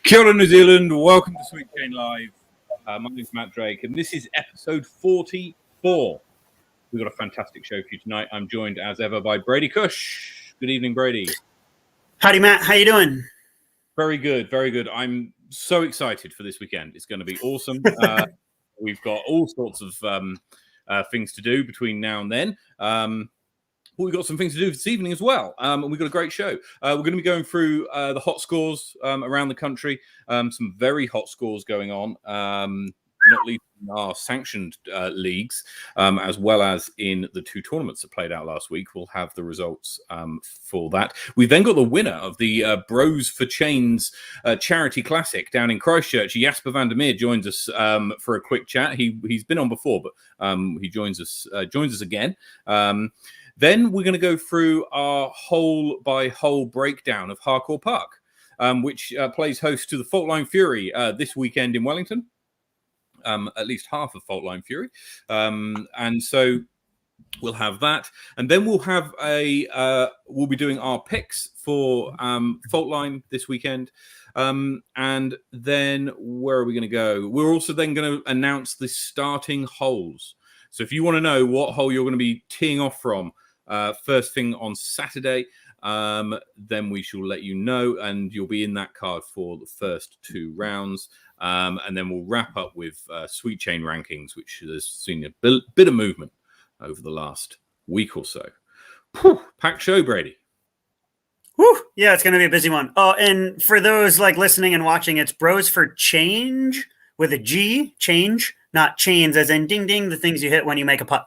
Kia ora, New Zealand. Welcome to Sweet Chain Live. My name is Matt Drake, and this is episode 44. We've got a fantastic show for you tonight. I'm joined, as ever, by Brady Kuech. Good evening, Brady. Howdy, Matt. How you doing? Very good, very good. I'm so excited for this weekend. It's going to be awesome. We've got all sorts of things to do between now and then. We've got some things to do this evening as well, and we've got a great show. We're going to be going through the hot scores around the country, some very hot scores going on, not least in our sanctioned leagues, as well as in the two tournaments that played out last week. We'll have the results for that. We've then got the winner of the Bros for Chains charity classic down in Christchurch. Jasper Vandemir joins us for a quick chat. He's been on before, but he joins us again. Then we're going to go through our hole-by-hole breakdown of Harcourt Park, which plays host to the Faultline Fury this weekend in Wellington, at least half of Faultline Fury. And so we'll have that. And then we'll have we'll be doing our picks for Faultline this weekend. And then where are we going to go? We're also then going to announce the starting holes. So if you want to know what hole you're going to be teeing off from, first thing on Saturday, then we shall let you know, and you'll be in that card for the first two rounds. And then we'll wrap up with Sweet Chain rankings, which has seen a bit of movement over the last week or so. Whew, packed show, Brady. Whew. Yeah, it's going to be a busy one. Oh, and for those like listening and watching, it's Bros for Change with a G, change, not chains, as in ding ding, the things you hit when you make a putt.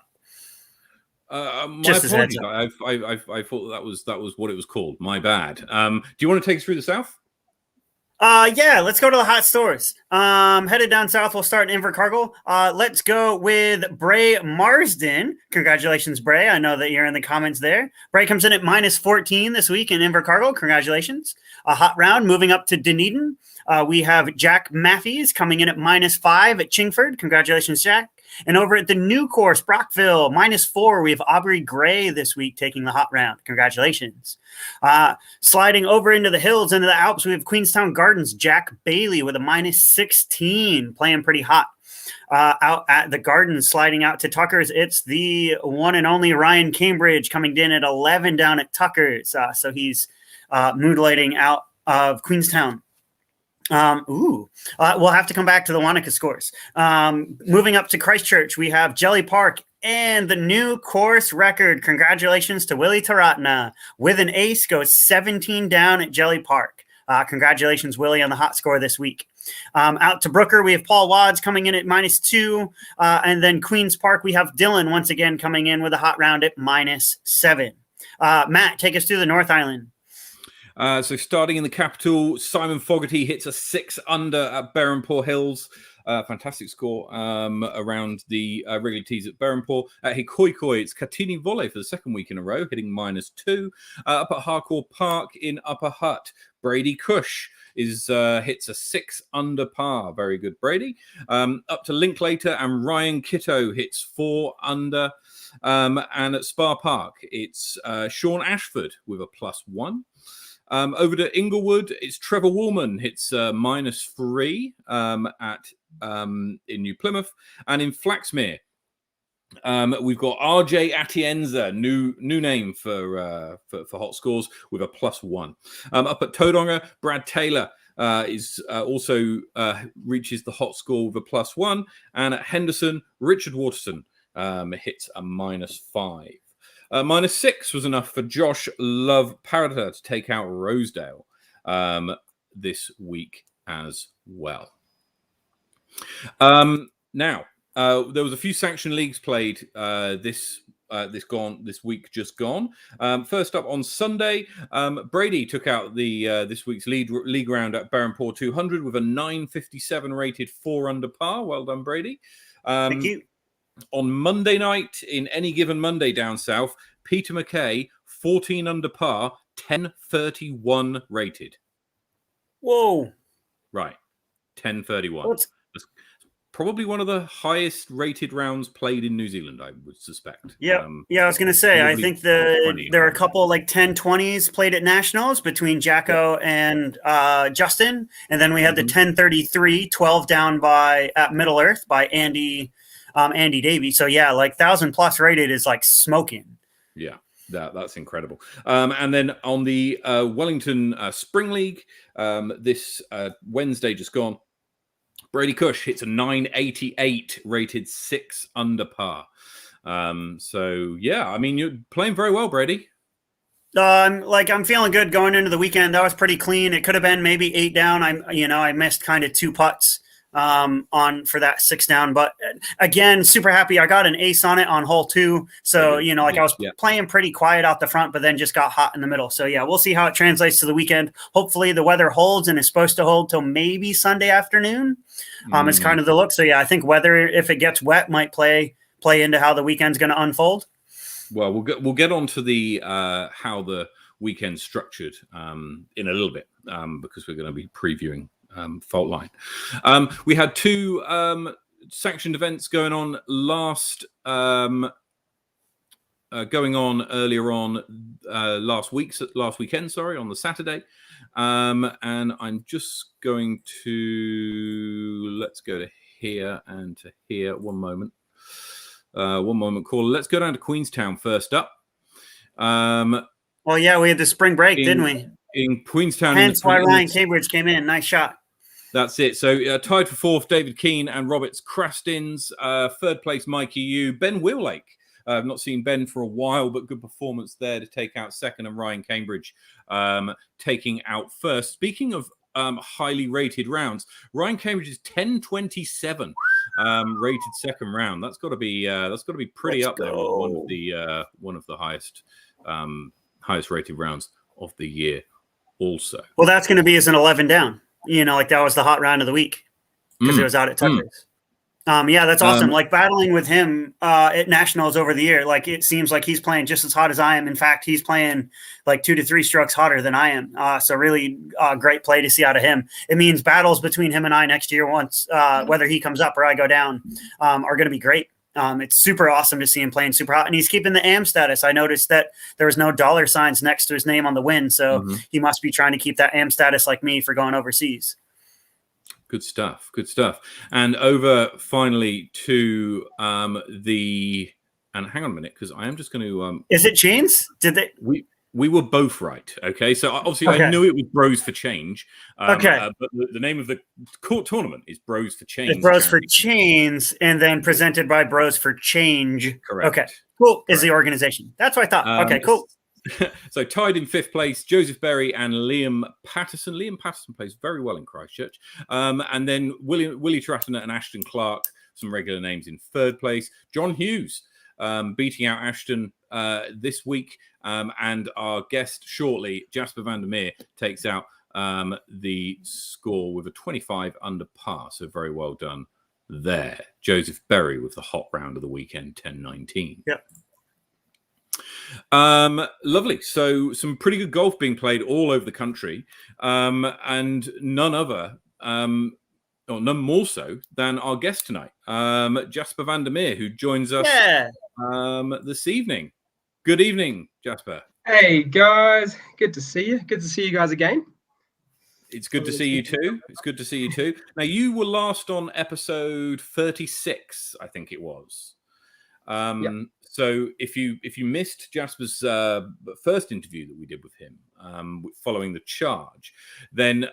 My apologies. I thought that was what it was called. My bad. Do you want to take us through the South? Yeah, let's go to the hot stores. Headed down south, we'll start in Invercargill. Let's go with Bray Marsden. Congratulations, Bray. I know that you're in the comments there. Bray comes in at -14 this week in Invercargill. Congratulations. A hot round moving up to Dunedin. We have Jack Matthews coming in at -5 at Chingford. Congratulations, Jack. And over at the new course, Brockville, -4, we have Aubrey Gray this week taking the hot round. Congratulations. Sliding over into the hills, into the Alps, we have Queenstown Gardens, Jack Bailey with a -16, playing pretty hot. Out at the Gardens, sliding out to Tucker's, it's the one and only Ryan Cambridge coming in at 11 down at Tucker's. So he's mutilating out of Queenstown. We'll have to come back to the Wanaka scores. Moving up to Christchurch, we have Jelly Park and the new course record. Congratulations to Willie Taratna. With an ace, goes 17 down at Jelly Park. Congratulations, Willie, on the hot score this week. Out to Brooker, we have Paul Wads coming in at -2. And then Queen's Park, we have Dylan once again coming in with a hot round at -7. Matt, take us through the North Island. So starting in the capital, Simon Fogarty hits a 6 under at Berhampore Hills. Fantastic score around the regular tees at Berhampore. At Hikoikoi, it's Katini Volley for the second week in a row, hitting -2. Up at Harcourt Park in Upper Hutt, Brady Kuech hits a 6 under par. Very good, Brady. Up to Linklater, and Ryan Kitto hits 4 under. And at Spa Park, it's Sean Ashford with a +1. Over to Inglewood, it's Trevor Woolman hits -3 in New Plymouth, and in Flaxmere, we've got RJ Atienza, new name for hot scores, with a +1. Up at Tauranga, Brad Taylor is also reaches the hot score with a +1, and at Henderson, Richard Waterson hits a -5. -6 was enough for Josh Love Parrota to take out Rosedale this week as well. Now, there was a few sanction leagues played this week just gone. First up on Sunday, Brady took out the this week's league round at Berhampore 200 with a 957 rated 4 under par. Well done, Brady. Thank you. On Monday night, in Any Given Monday down south, Peter McKay, 14 under par, 1031 rated. Whoa. Right. 1031. probably one of the highest rated rounds played in New Zealand, I would suspect. Yeah, I was going to say, I think there are a couple like 10-20s played at Nationals between Jacko and Justin. And then we had the 10-33, 12 down at Middle Earth by Andy Davey. So yeah, like 1,000+ rated is like smoking. Yeah. That's incredible. And then on the Wellington Spring League, this Wednesday just gone, Brady Kuech hits a 988, rated 6 under par. So yeah, I mean, you're playing very well, Brady. I'm feeling good going into the weekend. That was pretty clean. It could have been maybe 8 down. I missed kind of 2 putts on for that 6 down, but again, super happy. I got an ace on it on hole 2. So, I was playing pretty quiet out the front, but then just got hot in the middle. So yeah, we'll see how it translates to the weekend. Hopefully the weather holds and is supposed to hold till maybe Sunday afternoon. It's kind of the look. So yeah, I think weather, if it gets wet, might play into how the weekend's going to unfold. Well, we'll get on to the how the weekend's structured in a little bit because we're going to be previewing Faultline. We had 2 sanctioned events going on earlier on last weekend, on the Saturday. And I'm just going to let's go to here and to here. One moment, caller. Let's go down to Queenstown first up. Well, yeah, we had the spring break, didn't we? In Queenstown. Hence why Ryan Cambridge came in. Nice shot. That's it. So tied for 4th, David Keane and Roberts Crastins. 3rd place, Mikey Yu. Ben Wheellake. I've not seen Ben for a while, but good performance there to take out 2nd, and Ryan Cambridge taking out 1st. Speaking of highly rated rounds, Ryan Cambridge is 1027 rated 2nd round. That's got to be pretty up there on one of the highest rated rounds of the year. Also, well, that's going to be as an 11 down. That was the hot round of the week because it was out at Tucker's. Yeah, that's awesome. Battling with him at Nationals over the year, it seems like he's playing just as hot as I am. In fact, he's playing 2 to 3 strokes hotter than I am. So really great play to see out of him. It means battles between him and I next year, once whether he comes up or I go down, are going to be great. It's super awesome to see him playing super hot, and he's keeping the AM status. I noticed that there was no dollar signs next to his name on the win, so he must be trying to keep that AM status like me for going overseas. Good stuff. And over finally to and hang on a minute, because I am just going to. Is it Chains? Did they? We were both right. Okay, so obviously I knew it was Bros for Change. But the name of the court tournament is Bros for Change. It's Bros for Chains, and then presented by Bros for Change. Correct. Okay, cool. Is the organization? That's what I thought. Okay, cool. So tied in 5th place, Joseph Berry and Liam Patterson. Liam Patterson plays very well in Christchurch. And then Willie Tratton and Ashton Clark, some regular names, in 3rd place. John Hughes beating out Ashton this week. And our guest shortly, Jasper Vandemir, takes out the score with a 25 under par. So very well done there. Joseph Berry with the hot round of the weekend, 10-19. Yep. Lovely. So some pretty good golf being played all over the country, and none more so than our guest tonight, Jasper Vandemir, who joins us this evening. Good evening, Jasper. Hey guys, good to see you. Good to see you guys again. It's good to see you too. Now, you were last on episode 36, I think it was. So if you missed Jasper's first interview that we did with him following the charge, then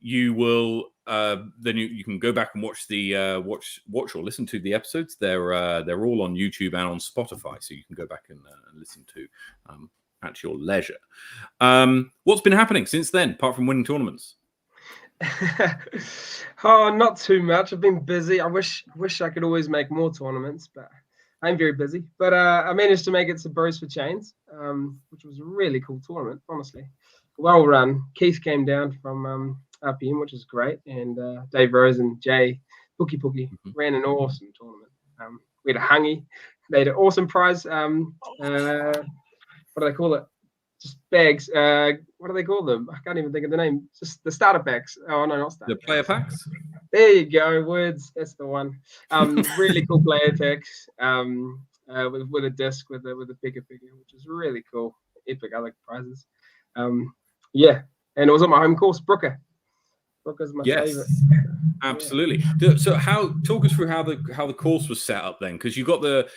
you will you can go back and watch the watch or listen to the episodes. They're all on YouTube and on Spotify, so you can go back and listen to at your leisure. What's been happening since then, apart from winning tournaments? Oh, not too much. I've been busy. I wish I could always make more tournaments, but I'm very busy. But I managed to make it to Bros for Chains, which was a really cool tournament, honestly. Well run. Keith came down from RPM, which is great, and Dave Rose and Jay Pookie ran an awesome tournament. We had a hungy. They had an awesome prize. What do they call it? Just bags. What do they call them? I can't even think of the name. Just the starter packs. Oh no, not starter. The player packs. There you go. Words. That's the one. Really cool player picks. With a disc with a bigger figure, which is really cool. Epic. I like prizes. Yeah, and it was on my home course, Brooker. Brooker's my favorite. Absolutely. So talk us through how the course was set up then, because you got the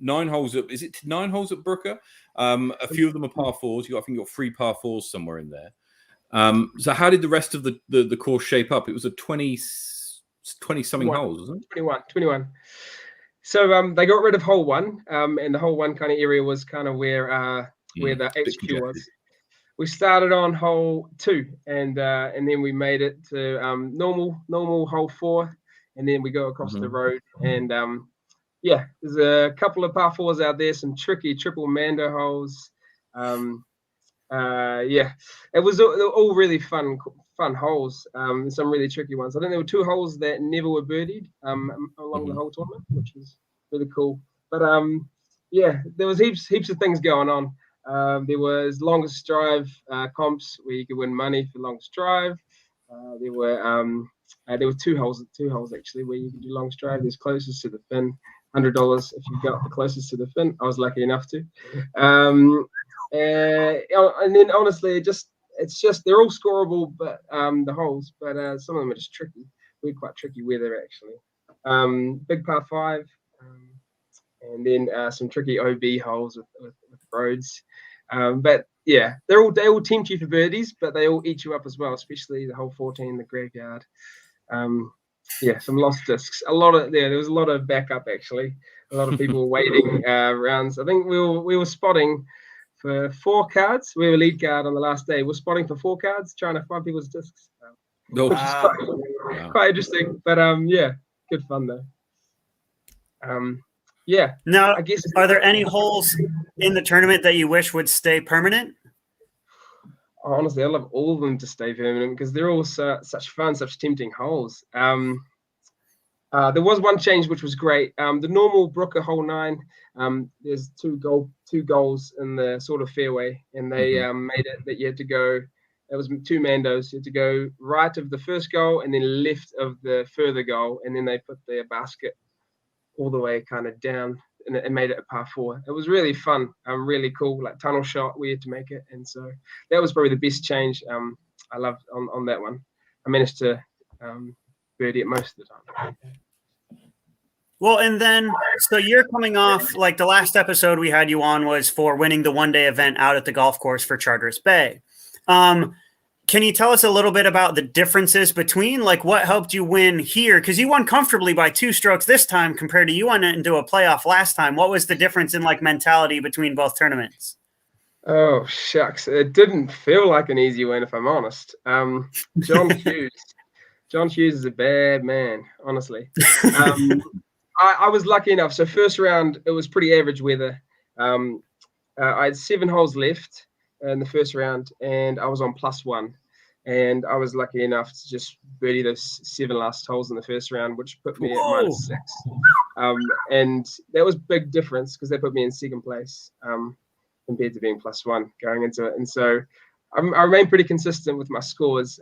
9 holes at, is it 9 holes at Brooker? A few of them are par 4s. I think you got 3 par 4s somewhere in there. So how did the rest of the course shape up? It was a 20 something holes, wasn't it? 21. So they got rid of hole 1, and the hole 1 kind of area was kind of where the HQ was. We started on hole 2, and then we made it to normal hole 4, and then we go across the road. And there's a couple of par 4s out there, some tricky triple Mando holes. It was all really fun holes. Some really tricky ones. I think there were 2 holes that never were birdied along the whole tournament, which was really cool. But there was heaps of things going on. There was longest drive comps where you could win money for longest drive. There were 2 holes actually where you could do longest drive. There's closest to the fin, $100 if you got the closest to the fin. I was lucky enough to. And then honestly, it's just they're all scoreable, but the holes, but some of them are just tricky. We're quite tricky weather actually. Big par 5. And then some tricky OB holes with roads. But yeah, they all tempt you for birdies, but they all eat you up as well, especially the hole 14, the graveyard. Some lost discs. There was a lot of backup actually. A lot of people waiting rounds. I think we were spotting for 4 cards. We were lead card on the last day. We're spotting for 4 cards, trying to find people's discs. Which is quite interesting. But good fun though. Now, I guess, are there any holes in the tournament that you wish would stay permanent? Honestly, I love all of them to stay permanent because they're all such fun, such tempting holes. There was one change which was great. The normal Brooker hole 9, there's two goals in the sort of fairway, and they made it that you had to go. It was 2 Mandos. You had to go right of the first goal and then left of the further goal, and then they put their basket all the way kind of down, and it made it a par 4. It was really fun, really cool, like tunnel shot. We had to make it, and so that was probably the best change. I loved on that one. I managed to birdie it most of the time. Well, and then so you're coming off, like the last episode we had you on was for winning the 1-day event out at the golf course for Charters Bay. Can you tell us a little bit about the differences between, like, what helped you win here? Because you won comfortably by 2 strokes this time compared to you went into a playoff last time. What was the difference in, like, mentality between both tournaments? Oh, shucks. It didn't feel like an easy win, if I'm honest. John Hughes is a bad man, honestly. I was lucky enough. So first round, it was pretty average weather. I had 7 holes left in the first round, and I was on +1. And I was lucky enough to just birdie those 7 last holes in the first round, which put me at -6. And that was a big difference because they put me in second place compared to being +1 going into it. And so I remained pretty consistent with my scores.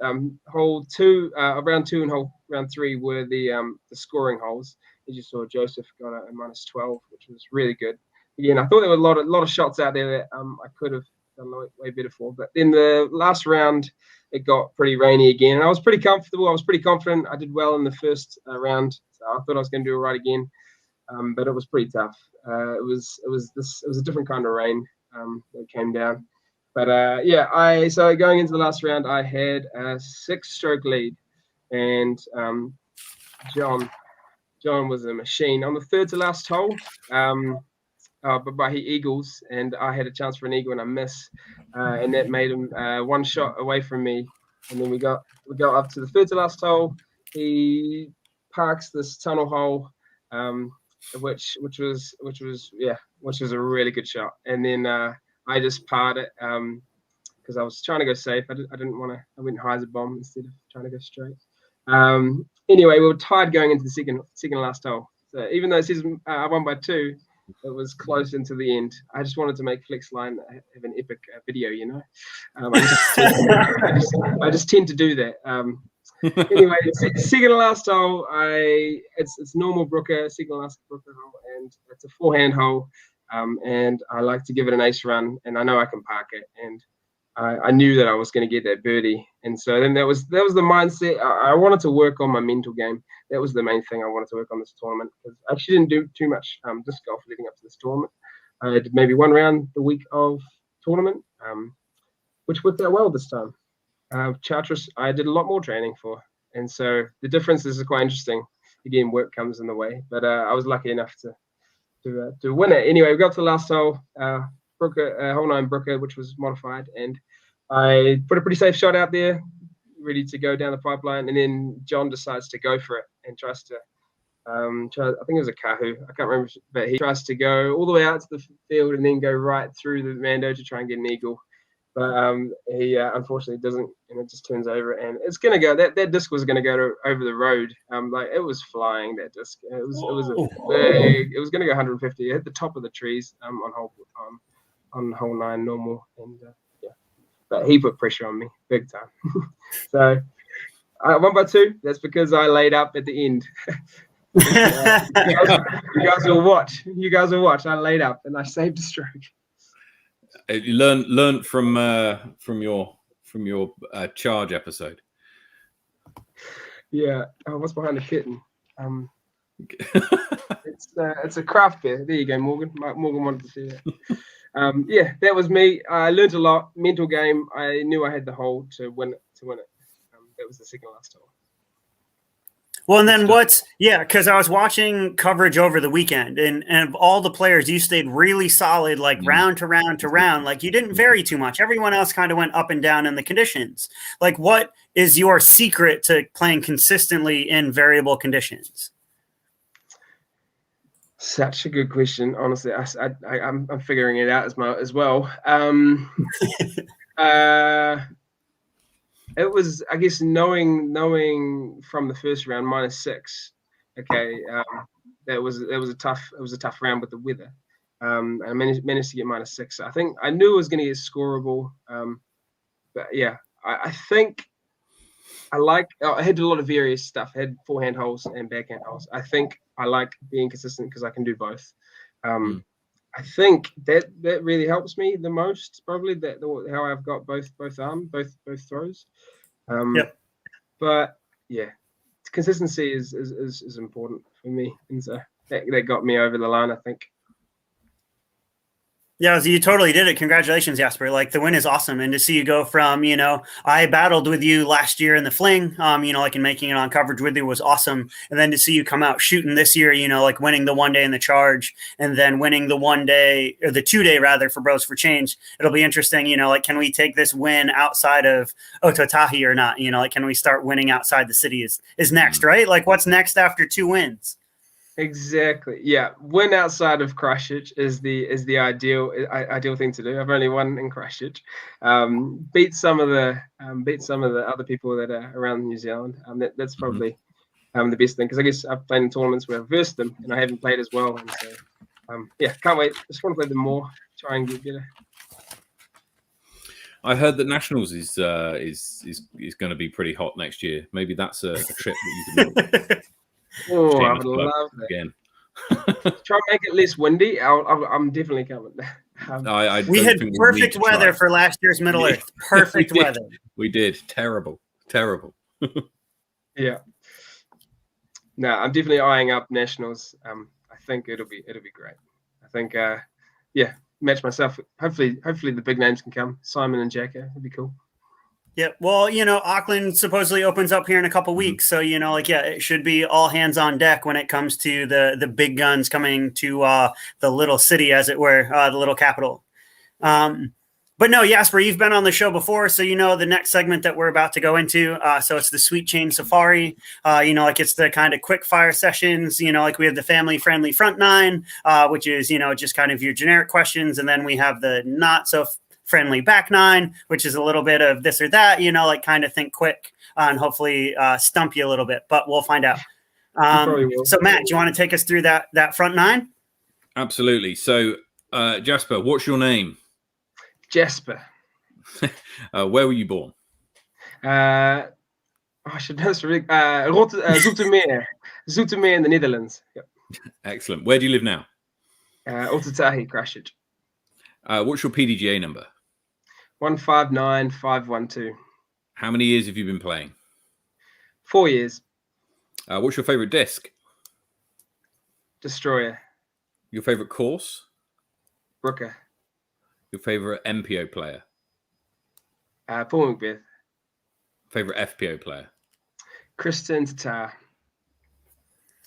Hole 2, round 2 and round 3 were the scoring holes. As you saw, Joseph got a -12, which was really good. Again, I thought there were a lot of shots out there that I could have done way better for. But in the last round, it got pretty rainy again, and I was pretty comfortable. I was pretty confident. I did well in the first round, so I thought I was going to do it right again. But it was pretty tough. It was a different kind of rain that came down. But so going into the last round, I had a 6-stroke lead, and John was a machine on the 3rd to last hole. But he eagles, and I had a chance for an eagle and I miss, and that made him 1 shot away from me. And then we go up to the 3rd to last hole. He parks this tunnel hole, which was a really good shot. And then I just parred it because I was trying to go safe. I went high as a bomb instead of trying to go straight. Anyway, we were tied going into the second last hole. So even though it says I won by 2, it was close into the end. I just wanted to make Flexline have an epic video, you know. I just tend to do that. Anyway, second to last hole, it's normal brooker, second to last brooker hole, and it's a forehand hole. And I like to give it an ace run, and I know I can park it. And I knew that I was going to get that birdie, and so then that was the mindset. I wanted to work on my mental game. That was the main thing I wanted to work on this tournament, because I actually didn't do too much disc golf leading up to this tournament. I did maybe one round the week of tournament, which worked out well this time. Chartreuse, I did a lot more training for, and so the differences are quite interesting. Again, work comes in the way, but I was lucky enough to win it. Anyway, we got to the last hole, Brooker, hole 9 Brooker, which was modified, and I put a pretty safe shot out there, ready to go down the pipeline, and then John decides to go for it and tries to, I think it was a Kahu, I can't remember, but he tries to go all the way out to the field and then go right through the Mando to try and get an eagle. But he unfortunately doesn't, and it just turns over, and it's gonna go. That disc was gonna go over the road. Like it was flying. That disc. It was a big. It was gonna go 150. It hit the top of the trees on hole 9 normal, and yeah. But he put pressure on me big time. So 1 by 2. That's because I laid up at the end. You guys will watch. You guys will watch. I laid up and I saved a stroke. You learned from your charge episode. Yeah, what's behind the kitten? It's a craft beer. There you go, Morgan. Morgan wanted to see that. Yeah, that was me. I learned a lot. Mental game. I knew I had the hole to win it. That was the second last hole. Well, and then because I was watching coverage over the weekend, and of all the players, you stayed really solid, like round to round to round. Like you didn't vary too much. Everyone else kind of went up and down in the conditions. Like, what is your secret to playing consistently in variable conditions? Such a good question. Honestly, I'm figuring it out as well. It was, I guess, knowing from the first round -6. Okay, that was a tough round with the weather. I managed to get -6. So I think I knew it was going to get scoreable. But yeah, I think I had a lot of various stuff. I had forehand holes and backhand holes. I think I like being consistent because I can do both. I think that really helps me the most, probably how I've got both arms, both throws. But yeah, consistency is important for me, and so that got me over the line, I think. Yeah, so you totally did it. Congratulations, Jasper. Like, the win is awesome. And to see you go from, I battled with you last year in the fling, like, and making it on coverage with you was awesome. And then to see you come out shooting this year, like winning the 1 day in the charge and then winning the 1 day, or the 2 day rather, for Bros for Change. It'll be interesting, like, can we take this win outside of Ototahi or not? Like, can we start winning outside the city is next, right? Like, what's next after 2 wins? Exactly. Yeah, win outside of Christchurch is the ideal thing to do. I've only won in Christchurch. Beat some of the other people that are around New Zealand. That's probably the best thing, because I guess I've played in tournaments where I've versed them and I haven't played as well. And so yeah, can't wait. Just want to play them more. Try and get better. I heard that Nationals is going to be pretty hot next year. Maybe that's a trip that you can make. Oh, I would love that. Again. Try and make it less windy. I'm definitely coming. We had perfect weather for last year's Middle Earth. Perfect weather. We did. Terrible. Yeah. No, I'm definitely eyeing up Nationals. I think it'll be great. I think match myself. Hopefully the big names can come. Simon and Jacko. It'd be cool. Yeah, well, Auckland supposedly opens up here in a couple weeks, so it should be all hands on deck when it comes to the big guns coming to the little city, as it were, the little capital. But no, Jasper, you've been on the show before, so the next segment that we're about to go into. So it's the Sweet Chain Safari. It's the kind of quick fire sessions. We have the family friendly front 9, which is just kind of your generic questions, and then we have the not so friendly back 9, which is a little bit of this or that, kind of think quick and hopefully stump you a little bit, but we'll find out. So Matt, do you want to take us through that front 9? Absolutely. So Jasper, what's your name? Jasper. Where were you born? I I should know this really. Zoetermeer. Zoetermeer in the Netherlands. Yep. Excellent. Where do you live now? Otatahi, Christchurch. What's your PDGA number? 159512. How many years have you been playing? 4 years. What's your favorite disc? Destroyer. Your favorite course? Brooker. Your favorite MPO player? Paul Macbeth. Favorite FPO player? Kristen Tatar.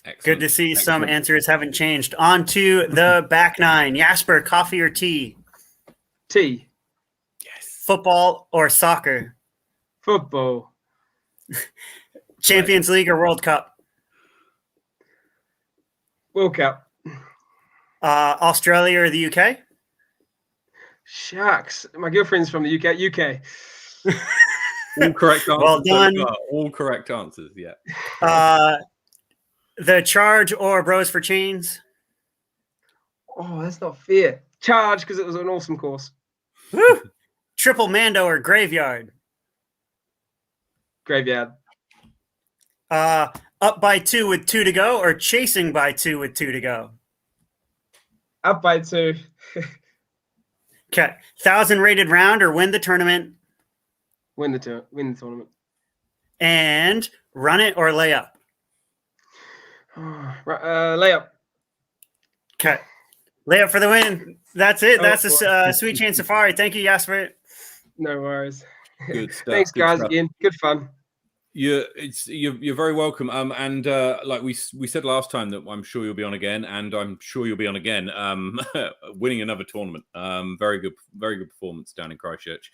Excellent. Good to see some answers haven't changed. On to the back nine. Jasper, coffee or tea? T. Yes. Football or soccer? Football. Champions League or World Cup? World Cup. Australia or the UK? Shucks. My girlfriend's from the UK. All correct answers. Well done. All correct answers, yeah. The Charge or Bros for Chains? Oh, that's not fair. Charge, because it was an awesome course. Woo! Triple Mando or Graveyard? Graveyard. Up by 2 with 2 to go or chasing by 2 with 2 to go? Up by 2. Okay. 1,000 rated round or win the tournament? Win the tournament. And run it or lay up? Layup. Okay. Lay up for the win. That's it. Oh, That's a Sweet Chain Safari. Thank you, Jasper. No worries. Good stuff. Thanks, good guys. stuff. Again, good fun. You're very welcome. And like we said last time that I'm sure you'll be on again, and I'm sure you'll be on again. Winning another tournament. Very good performance down in Christchurch.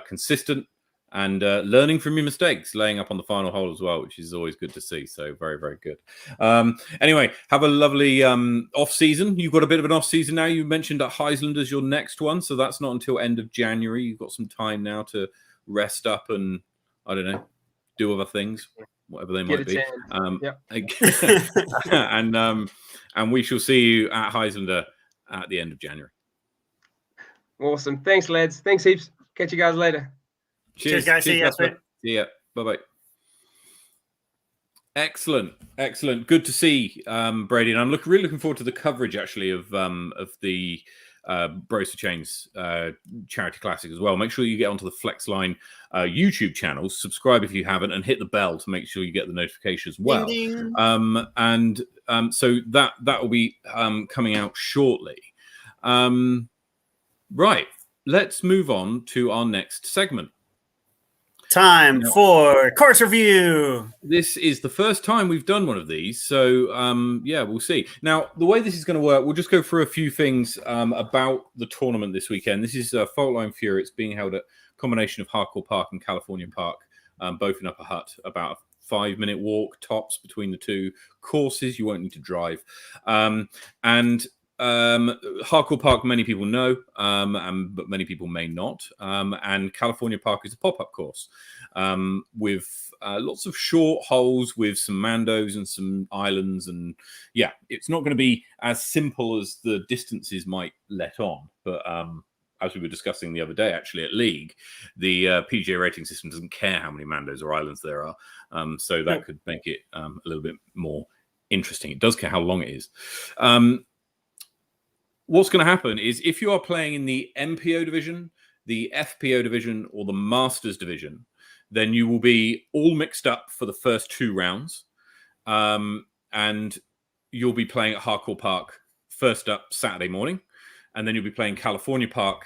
Consistent and learning from your mistakes, laying up on the final hole as well, which is always good to see. So very, very good. Anyway, have a lovely off season. You've got a bit of an off season now. You mentioned that Heisland is your next one, so that's not until end of January. You've got some time now to rest up and I don't know, do other things, whatever they might be. And we shall see you at Heislander at the end of January. Awesome. Thanks, lads. Thanks heaps. Catch you guys later. Cheers guys. See you. See ya. Bye-bye. Excellent. Good to see Brady. And I'm really looking forward to the coverage, actually, of the Bros for Chains Charity Classic as well. Make sure you get onto the Flexline YouTube channel, subscribe if you haven't, and hit the bell to make sure you get the notification as well. Ding, ding. So that will be coming out shortly. Right, let's move on to our next segment. Time for course review. This is the first time we've done one of these, so yeah, we'll see. Now, the way this is going to work, we'll just go through a few things about the tournament this weekend. This is Faultline Fury. It's being held at a combination of Harcourt Park and California Park, both in Upper Hutt, about a 5-minute walk tops between the two courses. You won't need to drive. Harcourt Park, many people know, but many people may not. And California Park is a pop-up course with lots of short holes with some mandos and some islands. And yeah, it's not going to be as simple as the distances might let on. But as we were discussing the other day, actually at League, the PGA rating system doesn't care how many mandos or islands there are. So that could make it a little bit more interesting. It does care how long it is. What's going to happen is if you are playing in the MPO division, the FPO division, or the Masters division, then you will be all mixed up for the first 2 rounds. And you'll be playing at Harcourt Park first up Saturday morning. And then you'll be playing California Park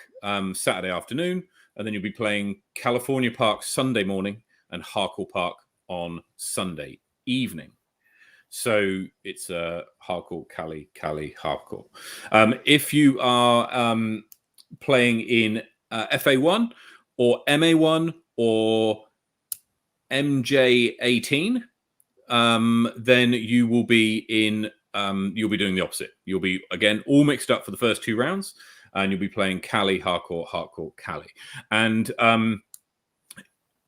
Saturday afternoon. And then you'll be playing California Park Sunday morning and Harcourt Park on Sunday evening. So it's Harcourt, Cali, Harcourt. If you are playing in FA1 or MA1 or MJ18, then you will be in. You'll be doing the opposite. You'll be again all mixed up for the first 2 rounds, and you'll be playing Cali, Harcourt, Cali. And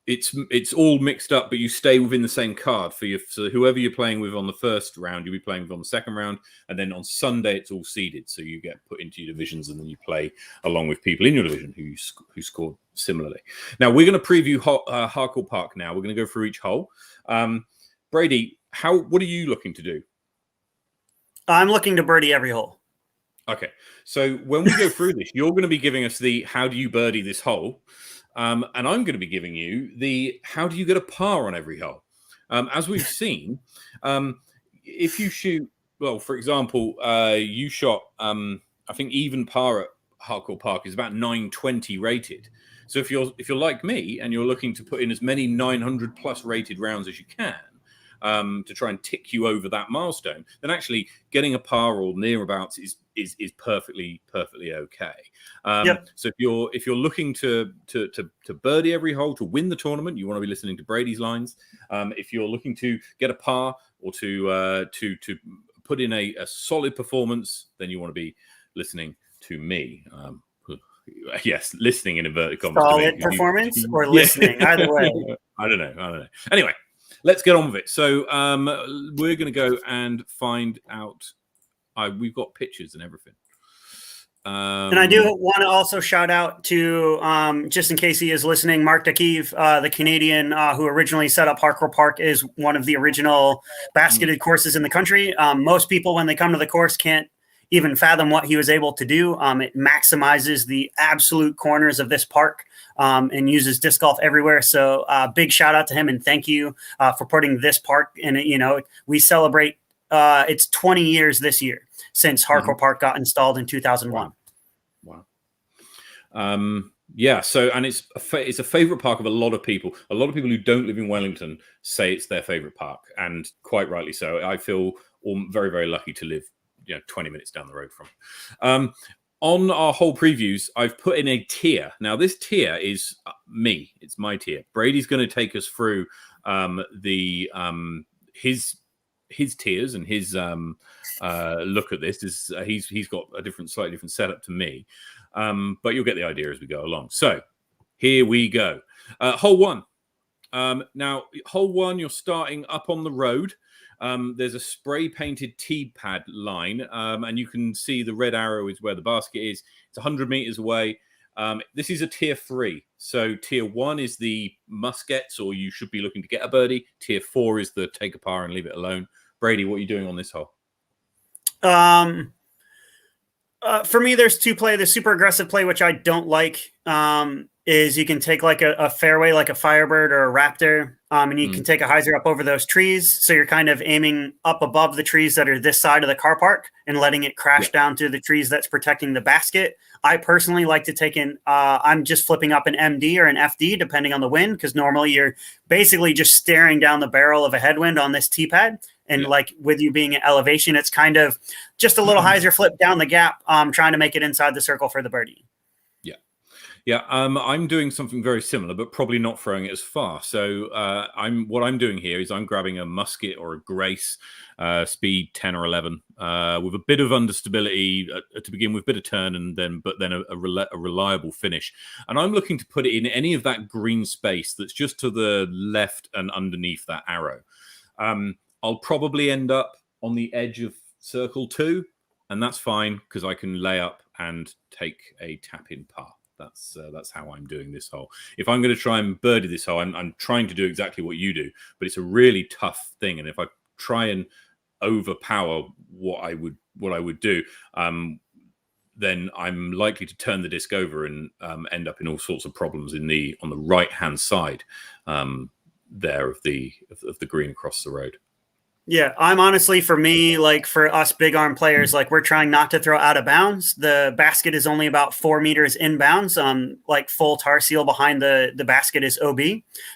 it's all mixed up, but you stay within the same card so whoever you're playing with on the first round, you'll be playing with on the second round, and then on Sunday it's all seeded, so you get put into your divisions, and then you play along with people in your division who scored similarly. Now we're going to preview Harcourt Park. Now we're going to go through each hole. Brady, what are you looking to do? I'm looking to birdie every hole. Okay, so when we go through this, you're going to be giving us the how do you birdie this hole. And I'm going to be giving you the how do you get a par on every hole. As we've seen, if you shoot, well, for example, you shot, I think even par at Harcourt Park is about 920 rated. So if you're like me and you're looking to put in as many 900 plus rated rounds as you can, to try and tick you over that milestone, then actually getting a par or nearabouts is perfectly okay. So if you're looking to birdie every hole to win the tournament, you want to be listening to Brady's lines. If you're looking to get a par or to put in a solid performance, then you want to be listening to me. Yes, listening in inverted commas. Solid performance or listening, either way. I don't know. Anyway, let's get on with it. So we're going to go and find out. We've got pictures and everything. And I do want to also shout out to, just in case he is listening, Mark Dakiv, the Canadian who originally set up Harcourt Park, is one of the original basketed courses in the country. Most people, when they come to the course, can't even fathom what he was able to do. It maximizes the absolute corners of this park and uses disc golf everywhere. So big shout out to him, and thank you for putting this park in. We celebrate it's 20 years this year since Harcourt Park got installed in 2001. Wow. Yeah. So, and it's a favorite park of a lot of people. A lot of people who don't live in Wellington say it's their favorite park, and quite rightly so. I feel very, very lucky to live 20 minutes down the road from. On our whole previews, I've put in a tier. Now, this tier is me. It's my tier. Brady's going to take us through his tiers and his look at this. He's got a slightly different setup to me, but you'll get the idea as we go along. So here we go. Hole one. Now, hole one, you're starting up on the road. There's a spray painted tee pad line, and you can see the red arrow is where the basket is. It's 100 meters away. This is a tier 3. So tier 1 is the must-gets, or you should be looking to get a birdie. Tier 4 is the take a par and leave it alone. Brady, what are you doing on this hole? For me, there's two play. The super aggressive play, which I don't like, is you can take like a fairway, like a Firebird or a Raptor, and you can take a hyzer up over those trees. So you're kind of aiming up above the trees that are this side of the car park and letting it crash down through the trees that's protecting the basket. I personally like to take I'm just flipping up an MD or an FD, depending on the wind, because normally you're basically just staring down the barrel of a headwind on this tee pad. And like with you being at elevation, it's kind of just a little hyzer flip down the gap, trying to make it inside the circle for the birdie. Yeah, I'm doing something very similar, but probably not throwing it as far. So what I'm doing here is I'm grabbing a musket or a Grace, speed 10 or 11, with a bit of understability to begin with, bit of turn, but then a reliable finish. And I'm looking to put it in any of that green space that's just to the left and underneath that arrow. I'll probably end up on the edge of circle 2, and that's fine because I can lay up and take a tap-in par. That's how I'm doing this hole. If I'm going to try and birdie this hole, I'm trying to do exactly what you do, but it's a really tough thing. And if I try and overpower what I would do, then I'm likely to turn the disc over and end up in all sorts of problems on the right hand side there of the green across the road. Yeah, I'm honestly, for me, like for us big arm players, like we're trying not to throw out of bounds. The basket is only about 4 meters inbounds. Like full tar seal behind the basket is OB.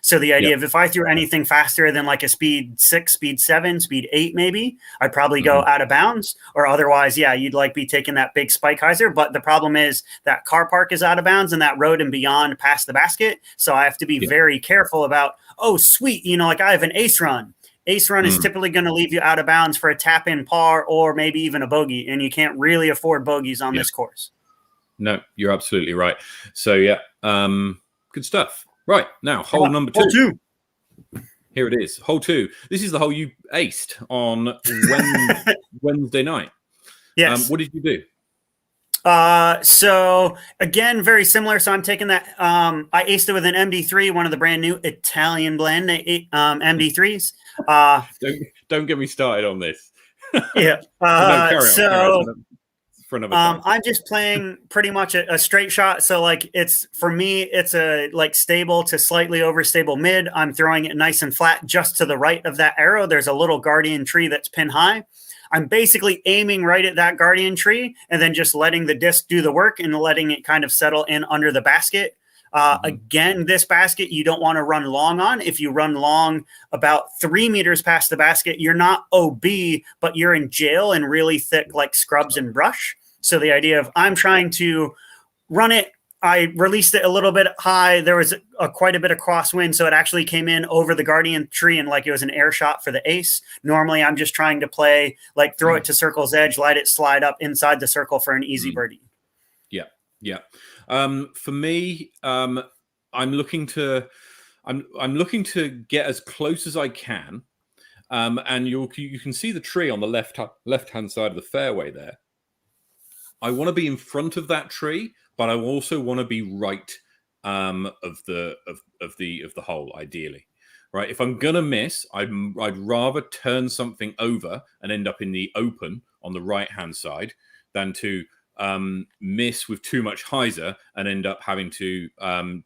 So the idea of if I threw anything faster than like a speed 6, speed 7, speed 8, maybe, I'd probably go out of bounds. Or otherwise, you'd like be taking that big spike hyzer. But the problem is that car park is out of bounds and that road and beyond past the basket. So I have to be very careful about, oh, sweet, like I have an ace run. Ace run is typically going to leave you out of bounds for a tap-in par or maybe even a bogey, and you can't really afford bogeys on this course. No, you're absolutely right. So, good stuff. Right, now, hole number 2. Hole 2. Here it is, hole 2. This is the hole you aced on Wednesday night. Yes. What did you do? So again, very similar. So I'm taking that. I aced it with an MD3, one of the brand new Italian blend MD3s. Don't get me started on this. Yeah. No, carry on. For another time. I'm just playing pretty much a straight shot. So like for me, it's a like stable to slightly overstable mid. I'm throwing it nice and flat just to the right of that arrow. There's a little guardian tree that's pin high. I'm basically aiming right at that guardian tree and then just letting the disc do the work and letting it kind of settle in under the basket. Again, this basket you don't want to run long on. If you run long about 3 meters past the basket, you're not OB, but you're in jail and really thick like scrubs and brush. So the idea of I'm trying to run it, I released it a little bit high. There was quite a bit of crosswind, so it actually came in over the guardian tree and like it was an air shot for the ace. Normally, I'm just trying to play like throw it to circle's edge, let it slide up inside the circle for an easy birdie. Yeah. For me, I'm looking to get as close as I can, and you can see the tree on the left hand side of the fairway there. I want to be in front of that tree, but I also want to be right of the hole, ideally. Right? If I'm gonna miss, I'd rather turn something over and end up in the open on the right hand side than to miss with too much hyzer and end up having to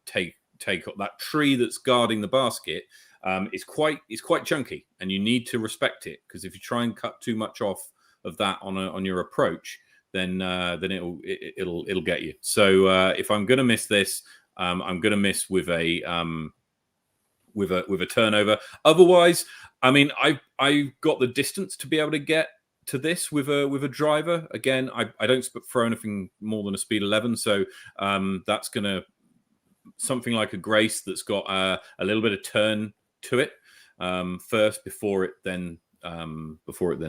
take that tree that's guarding the basket. It's quite chunky, and you need to respect it, because if you try and cut too much off of that on your approach, then it'll get you. So if I'm going to miss this, I'm going to miss with a turnover. Otherwise, I mean, I got the distance to be able to get to this with a driver. Again, I don't throw anything more than a speed 11, so that's going to something like a Grace that's got a little bit of turn to it first before it then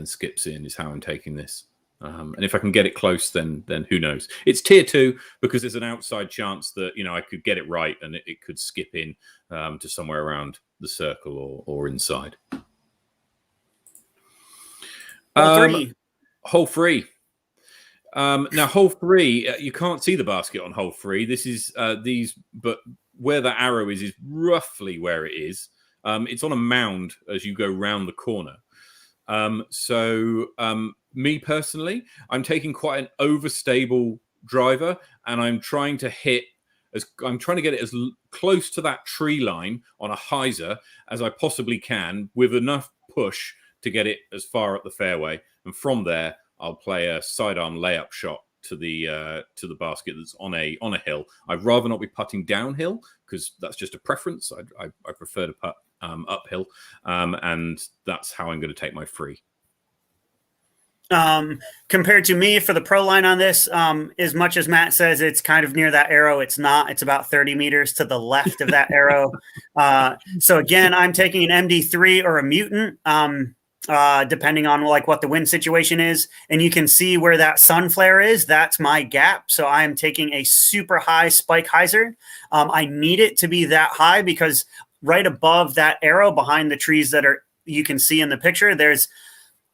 skips in is how I'm taking this. And if I can get it close, then who knows? It's tier 2 because there's an outside chance that I could get it right and it could skip in to somewhere around the circle or inside. Hole 3. Now, hole 3, you can't see the basket on hole 3. This is but where the arrow is roughly where it is. It's on a mound as you go round the corner. Me personally, I'm taking quite an overstable driver, and I'm trying to get it as close to that tree line on a hyzer as I possibly can, with enough push to get it as far up the fairway. And from there, I'll play a sidearm layup shot to the basket that's on a hill. I'd rather not be putting downhill because that's just a preference. I prefer to putt uphill, and that's how I'm going to take my free. Compared to me for the pro line on this, as much as Matt says it's kind of near that arrow, it's not. It's about 30 meters to the left of that arrow. So again, I'm taking an MD3 or a mutant, depending on like what the wind situation is. And you can see where that sun flare is. That's my gap. So I'm taking a super high spike hyzer. I need it to be that high because right above that arrow behind the trees that you can see in the picture, there's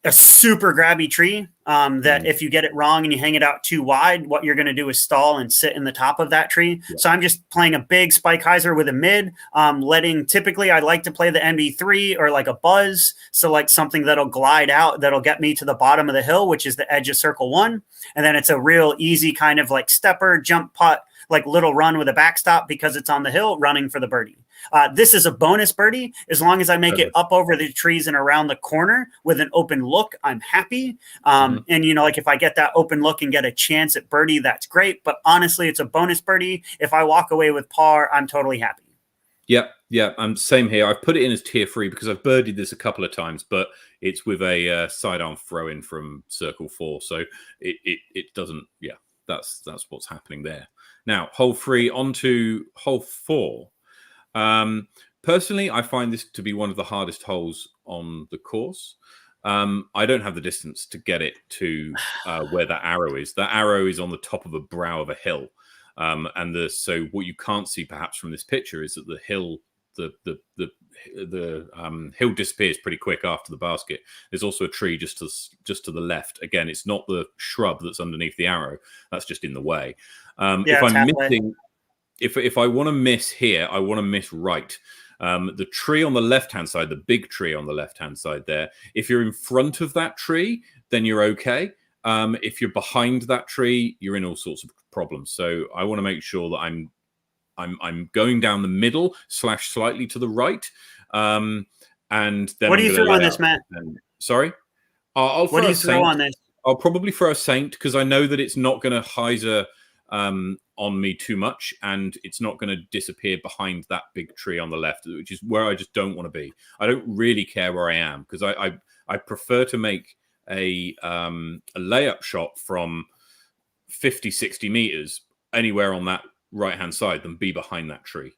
a super grabby tree that if you get it wrong and you hang it out too wide, what you're going to do is stall and sit in the top of that tree. Yeah. So I'm just playing a big spike hyzer with a mid, typically I like to play the MD3 or like a buzz. So like something that'll glide out, that'll get me to the bottom of the hill, which is the edge of circle 1. And then it's a real easy kind of like stepper, jump putt, like little run with a backstop because it's on the hill running for the birdie. This is a bonus birdie. As long as I make it up over the trees and around the corner with an open look, I'm happy. And, like if I get that open look and get a chance at birdie, that's great. But honestly, it's a bonus birdie. If I walk away with par, I'm totally happy. Yeah. Same here. I've put it in as tier 3 because I've birdied this a couple of times, but it's with a sidearm throw in from circle 4. So it doesn't, that's what's happening there. Now, hole 3 onto hole 4. Personally, I find this to be one of the hardest holes on the course. I don't have the distance to get it to where that arrow is. That arrow is on the top of a brow of a hill. So what you can't see perhaps from this picture is that the hill, the hill disappears pretty quick after the basket. There's also a tree just to the left. Again, it's not the shrub that's underneath the arrow. That's just in the way. If I'm missing, if I want to miss here, I want to miss right. The tree on the left-hand side, the big tree on the left-hand side there, if you're in front of that tree, then you're okay. If you're behind that tree, you're in all sorts of problems. So I want to make sure that I'm going down the middle / slightly to the right. And then what do you throw on this, Matt? Sorry? What do you throw on this? I'll probably throw a Saint because I know that it's not going to hyzer on me too much, and it's not going to disappear behind that big tree on the left, which is where I just don't want to be. I don't really care where I am because I prefer to make a layup shot from 50, 60 meters anywhere on that right-hand side than be behind that tree.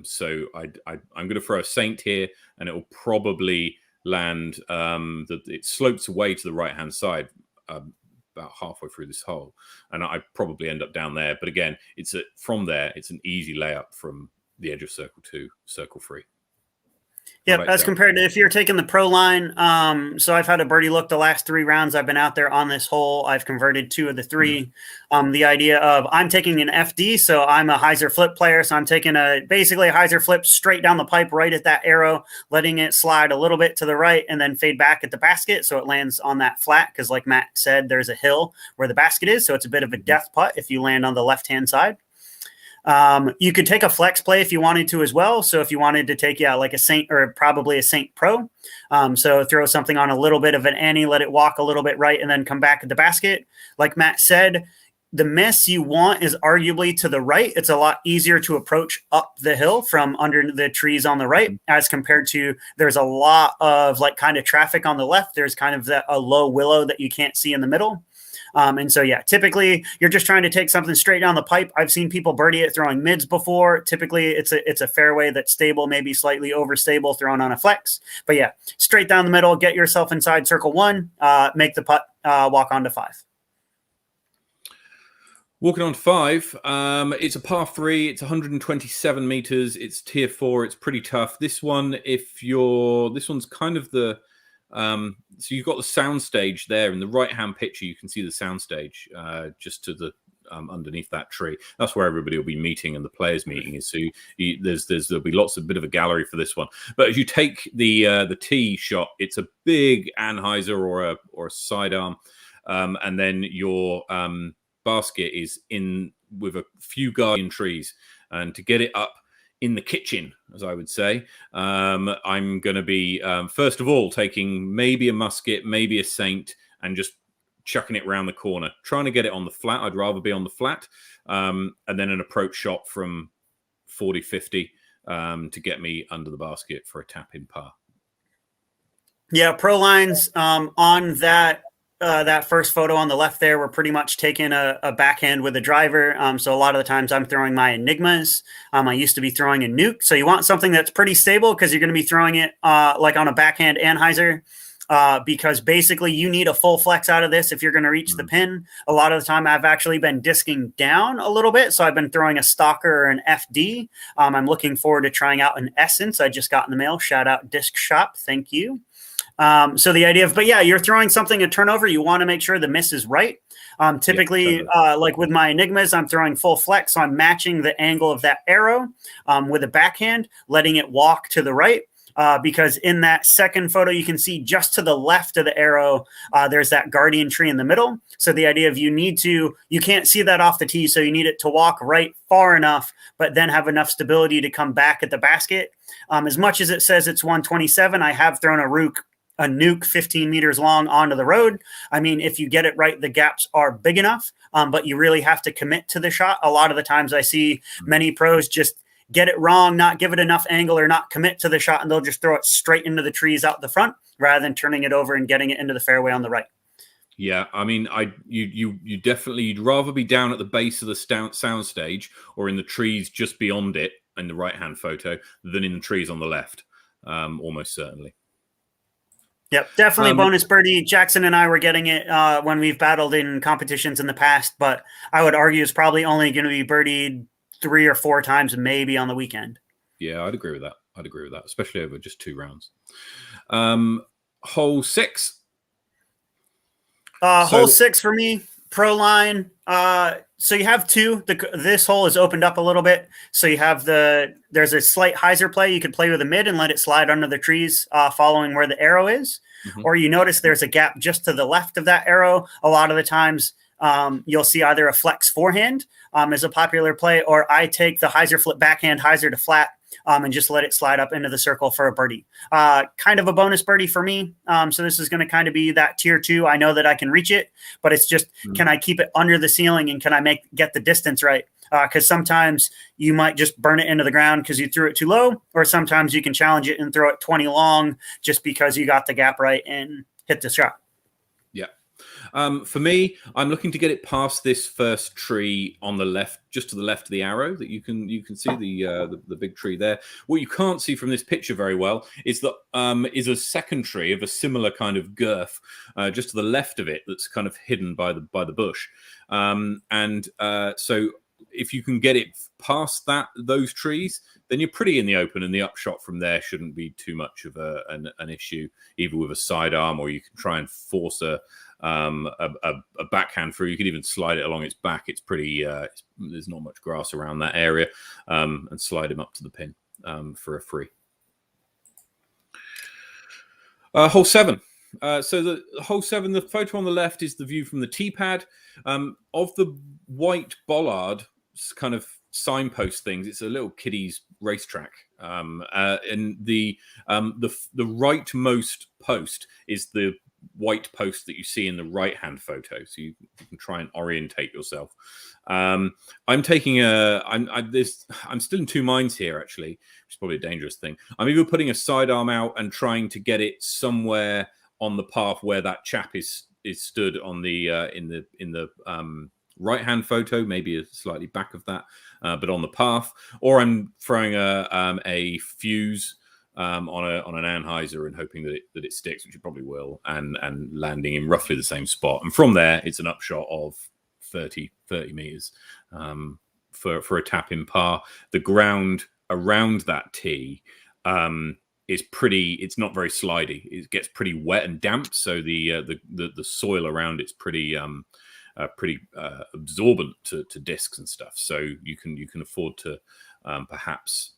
So I'm going to throw a Saint here, and it will probably land. It slopes away to the right-hand side about halfway through this hole, and I probably end up down there. But again, from there, it's an easy layup from the edge of circle 2, circle 3. Yep, as compared to if you're taking the pro line. So I've had a birdie look the last 3 rounds I've been out there on this hole. I've converted 2 of the 3. The idea of I'm taking an FD, so I'm a hyzer flip player. So I'm taking basically a hyzer flip straight down the pipe right at that arrow, letting it slide a little bit to the right and then fade back at the basket. So it lands on that flat because like Matt said, there's a hill where the basket is. So it's a bit of a death putt if you land on the left-hand side. You could take a flex play if you wanted to as well. So if you wanted to take, like a Saint or probably a Saint Pro. So throw something on a little bit of an ante, let it walk a little bit right, and then come back at the basket. Like Matt said, the miss you want is arguably to the right. It's a lot easier to approach up the hill from under the trees on the right as compared to there's a lot of like kind of traffic on the left. There's kind of a low willow that you can't see in the middle. And so, typically you're just trying to take something straight down the pipe. I've seen people birdie it throwing mids before. Typically it's a fairway that's stable, maybe slightly overstable, thrown on a flex. But straight down the middle, get yourself inside circle 1, make the putt, walk on to 5. Walking on to 5, it's a par 3. It's 127 meters. It's tier 4. It's pretty tough. This one's kind of the. So you've got the sound stage there in the right-hand picture. You can see the sound stage just to the underneath that tree. That's where everybody will be meeting and the players meeting is. So there'll be lots of bit of a gallery for this one. But as you take the tee shot, it's a big anhyzer or a sidearm, and then your basket is in with a few guardian trees, and to get it up in the kitchen, as I would say, I'm going to be, first of all, taking maybe a musket, maybe a Saint, and just chucking it around the corner, trying to get it on the flat. I'd rather be on the flat, and then an approach shot from 40, 50 to get me under the basket for a tap-in par. Yeah, pro lines on that first photo on the left there, we're pretty much taking a backhand with a driver. So a lot of the times I'm throwing my Enigmas. I used to be throwing a Nuke. So you want something that's pretty stable because you're going to be throwing it like on a backhand and hyzer because basically you need a full flex out of this if you're going to reach the pin. A lot of the time I've actually been disking down a little bit. So I've been throwing a Stalker or an FD. I'm looking forward to trying out an Essence I just got in the mail. Shout out Disc Shop. Thank you. So the idea of, you're throwing something a turnover. You want to make sure the miss is right. Typically, like with my Enigmas, I'm throwing full flex. So I'm matching the angle of that arrow with a backhand, letting it walk to the right. Because in that second photo, you can see just to the left of the arrow, there's that guardian tree in the middle. So the idea of you can't see that off the tee. So you need it to walk right far enough, but then have enough stability to come back at the basket. As much as it says it's 127, I have thrown a Nuke 15 meters long onto the road. I mean, if you get it right, the gaps are big enough, but you really have to commit to the shot. A lot of the times I see many pros just get it wrong, not give it enough angle or not commit to the shot, and they'll just throw it straight into the trees out the front rather than turning it over and getting it into the fairway on the right. Yeah, I mean, you definitely, you'd rather be down at the base of the sound stage or in the trees just beyond it in the right-hand photo than in the trees on the left, almost certainly. Yep, definitely bonus birdie. Jackson and I were getting it when we've battled in competitions in the past, but I would argue it's probably only going to be birdied 3 or 4 times, maybe on the weekend. Yeah, I'd agree with that. Especially over just 2 rounds. Hole 6. Hole 6 for me, pro line. So you have 2. This hole is opened up a little bit. So you have there's a slight hyzer play. You could play with a mid and let it slide under the trees following where the arrow is. Mm-hmm. Or you notice there's a gap just to the left of that arrow. A lot of the times you'll see either a flex forehand is a popular play, or I take the hyzer flip backhand hyzer to flat and just let it slide up into the circle for a birdie. Kind of a bonus birdie for me. So this is going to kind of be that tier 2. I know that I can reach it, but it's just, can I keep it under the ceiling and can I get the distance right? Because sometimes you might just burn it into the ground because you threw it too low, or sometimes you can challenge it and throw it 20 long just because you got the gap right and hit the shot. Yeah. For me, I'm looking to get it past this first tree on the left, just to the left of the arrow. That you can see the big tree there. What you can't see from this picture very well is that is a second tree of a similar kind of girth just to the left of it that's kind of hidden by the bush. So if you can get it past those trees, then you're pretty in the open, and the upshot from there shouldn't be too much of an issue, either with a sidearm, or you can try and force a backhand through. You could even slide it along its back. It's pretty. There's not much grass around that area, and slide him up to the pin for a free. Hole 7. So the hole 7, the photo on the left is the view from the tee pad of the white bollard kind of signpost things. It's a little kiddies racetrack, and the rightmost post is the white post that you see in the right hand photo, so you can try and orientate yourself. I'm taking I'm still in 2 minds here, actually, which is probably a dangerous thing. I'm either putting a sidearm out and trying to get it somewhere on the path where that chap is stood on the in the right hand photo, maybe slightly back of that, but on the path, or I'm throwing a fuse on an anhyzer and hoping that it sticks, which it probably will, and landing in roughly the same spot. And from there, it's an upshot of 30 meters for a tap in par. The ground around that tee is pretty. It's not very slidey. It gets pretty wet and damp, so the soil around it's pretty absorbent to discs and stuff. So you can afford to perhaps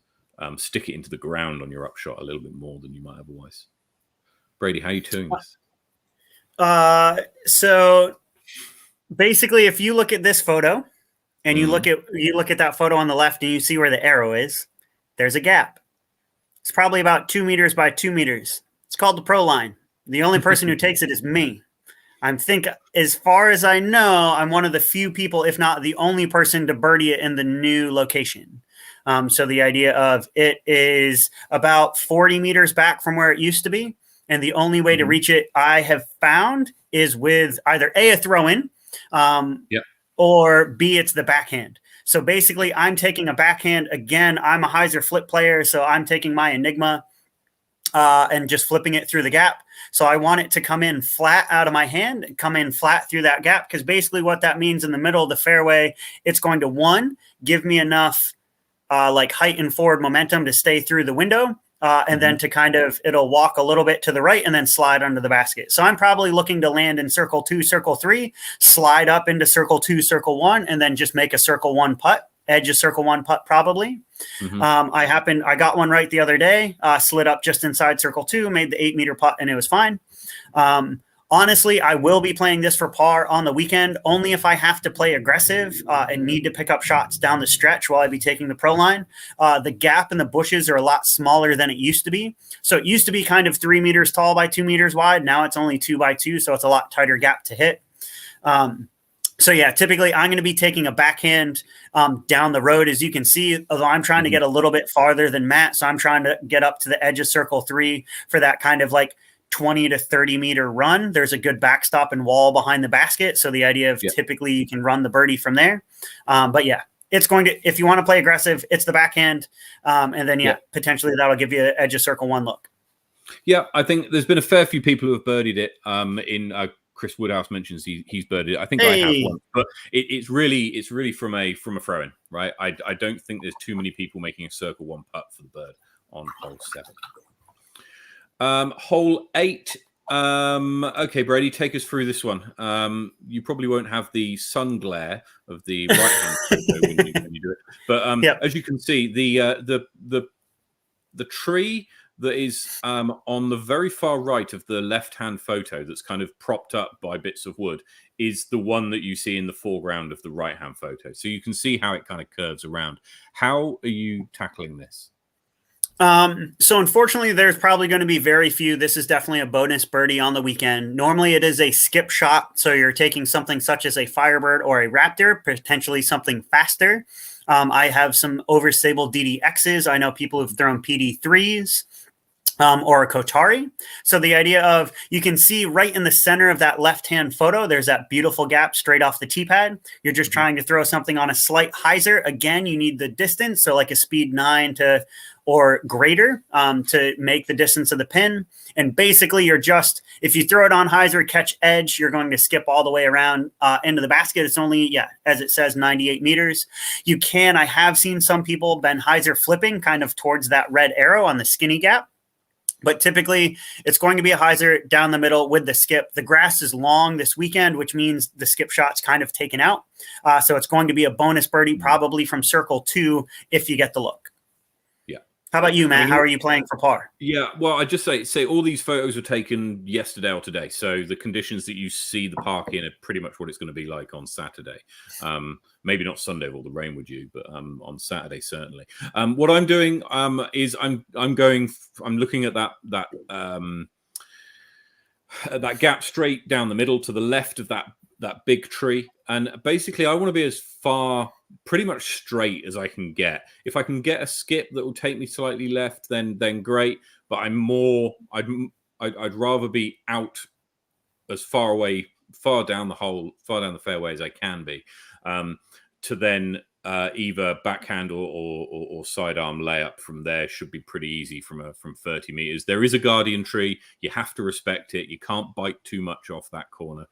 stick it into the ground on your upshot a little bit more than you might otherwise. Brady, how are you doing this? So basically, if you look at this photo and you look at that photo on the left and you see where the arrow is, there's a gap. It's probably about 2 meters by 2 meters. It's called the pro line. The only person who takes it is me. As far as I know, I'm one of the few people, if not the only person, to birdie it in the new location. So the idea of it is about 40 meters back from where it used to be. And the only way to reach it I have found is with either A, a throw-in, or B, it's the backhand. So basically, I'm taking a backhand. Again, I'm a hyzer flip player, so I'm taking my Enigma and just flipping it through the gap. So I want it to come in flat out of my hand and come in flat through that gap, because basically what that means in the middle of the fairway, it's going to, 1, give me enough height and forward momentum to stay through the window, and then to kind of, it'll walk a little bit to the right and then slide under the basket. So I'm probably looking to land in circle 2, circle 3, slide up into circle 2, circle 1, and then just make a circle 1 putt, edge of circle 1 putt probably. I got one right the other day, slid up just inside circle 2, made the 8-meter putt, and it was fine. Honestly, I will be playing this for par on the weekend, only if I have to play aggressive and need to pick up shots down the stretch while I be taking the pro line. The gap and the bushes are a lot smaller than it used to be. So it used to be kind of 3 meters tall by 2 meters wide. Now it's only 2 by 2, so it's a lot tighter gap to hit. So yeah, typically I'm going to be taking a backhand down the road, as you can see, although I'm trying to get a little bit farther than Matt. So I'm trying to get up to the edge of circle 3 for that kind of 20 to 30 meter run. There's a good backstop and wall behind the basket. So the idea of typically you can run the birdie from there. But yeah, it's going to, if you want to play aggressive, it's the backhand. And then potentially that'll give you an edge of circle 1 look. Yeah, I think there's been a fair few people who have birdied it. Chris Woodhouse mentions he's birdied it. I think I have one, but it's really from a throw-in, right? I don't think there's too many people making a circle one putt for the bird on hole 7. Hole 8. Okay, Brady, take us through this one. You probably won't have the sun glare of the right hand photo when you do it, but as you can see, the tree that is on the very far right of the left-hand photo that's kind of propped up by bits of wood is the one that you see in the foreground of the right-hand photo. So you can see how it kind of curves around. How are you tackling this? So unfortunately, there's probably going to be very few. This is definitely a bonus birdie on the weekend. Normally it is a skip shot. So you're taking something such as a Firebird or a Raptor, potentially something faster. I have some overstable DDXs. I know people who've thrown PD3s. Or a Kotari. So the idea of, you can see right in the center of that left-hand photo, there's that beautiful gap straight off the tee pad. You're just trying to throw something on a slight hyzer. Again, you need the distance. So like a speed 9 or greater to make the distance of the pin. And basically you're just, if you throw it on hyzer, catch edge, you're going to skip all the way around into the basket. It's only, as it says, 98 meters. I have seen some people been hyzer flipping kind of towards that red arrow on the skinny gap. But typically, it's going to be a hyzer down the middle with the skip. The grass is long this weekend, which means the skip shot's kind of taken out. So it's going to be a bonus birdie, probably from circle 2, if you get the look. Yeah. How about you, Matt? How are you playing for par? Yeah, well, I just say all these photos were taken yesterday or today. So the conditions that you see the park in are pretty much what it's going to be like on Saturday. Maybe not Sunday with all the rain with you, but on Saturday certainly. What I'm doing is I'm looking at that gap straight down the middle to the left of that big tree, and basically I want to be as far pretty much straight as I can get. If I can get a skip that will take me slightly left, then great. But I'd rather be out as far down the fairway as I can be, to then either backhand or sidearm layup from there should be pretty easy from 30 meters. There is a guardian tree. You have to respect it. You can't bite too much off that corner.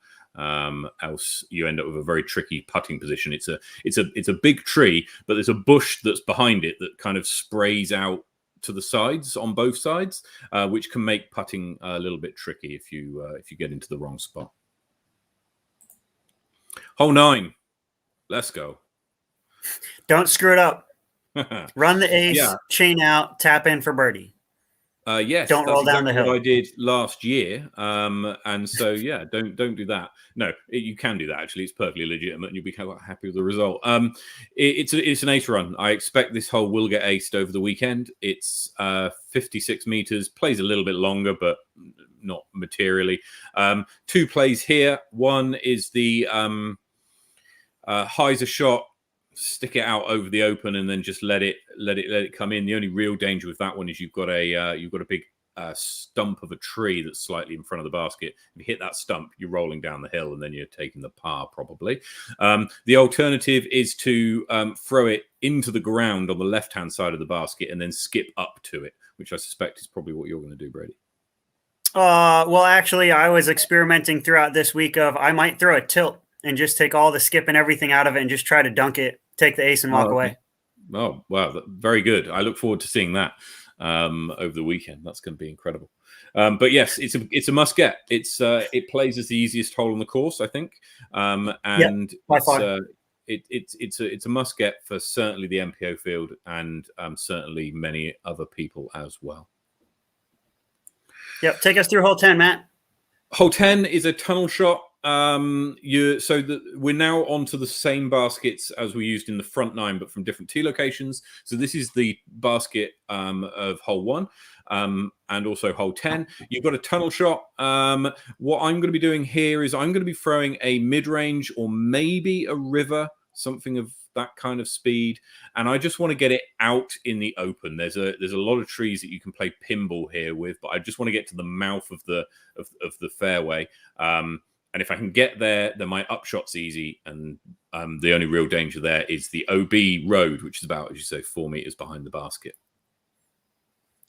Else you end up with a very tricky putting position. It's a big tree, but there's a bush that's behind it that kind of sprays out to the sides on both sides, which can make putting a little bit tricky if you get into the wrong spot. Hole 9, let's go. Don't screw it up. Run the ace, chain out, tap in for birdie. Yes, don't roll down the hill. What I did last year, and so don't do that. No, you can do that. Actually, it's perfectly legitimate, and you'll be quite happy with the result. It's an ace run. I expect this hole will get aced over the weekend. It's 56 meters, plays a little bit longer, but not materially. 2 plays here. One is the hyzer shot. Stick it out over the open and then just let it come in. The only real danger with that one is you've got a big stump of a tree that's slightly in front of the basket. If you hit that stump, you're rolling down the hill and then you're taking the par probably. The alternative is to throw it into the ground on the left-hand side of the basket and then skip up to it, which I suspect is probably what you're going to do, Brady. Well, actually, I was experimenting throughout this week of I might throw a tilt and just take all the skip and everything out of it and just try to dunk it, take the ace and walk away. Oh, wow. Very good. I look forward to seeing that over the weekend. That's going to be incredible. But yes, it's a must get. It plays as the easiest hole on the course, I think. And it's a must get for certainly the MPO field and certainly many other people as well. Yep. Take us through hole 10, Matt. Hole 10 is a tunnel shot. We're now onto the same baskets as we used in the front 9, but from different tee locations. So this is the basket of hole 1 and also hole 10. You've got a tunnel shot. What I'm going to be doing here is I'm going to be throwing a mid-range or maybe a river, something of that kind of speed, and I just want to get it out in the open. There's a lot of trees that you can play pinball here with, but I just want to get to the mouth of the fairway. And if I can get there, then my upshot's easy. And the only real danger there is the OB road, which is about, as you say, 4 meters behind the basket.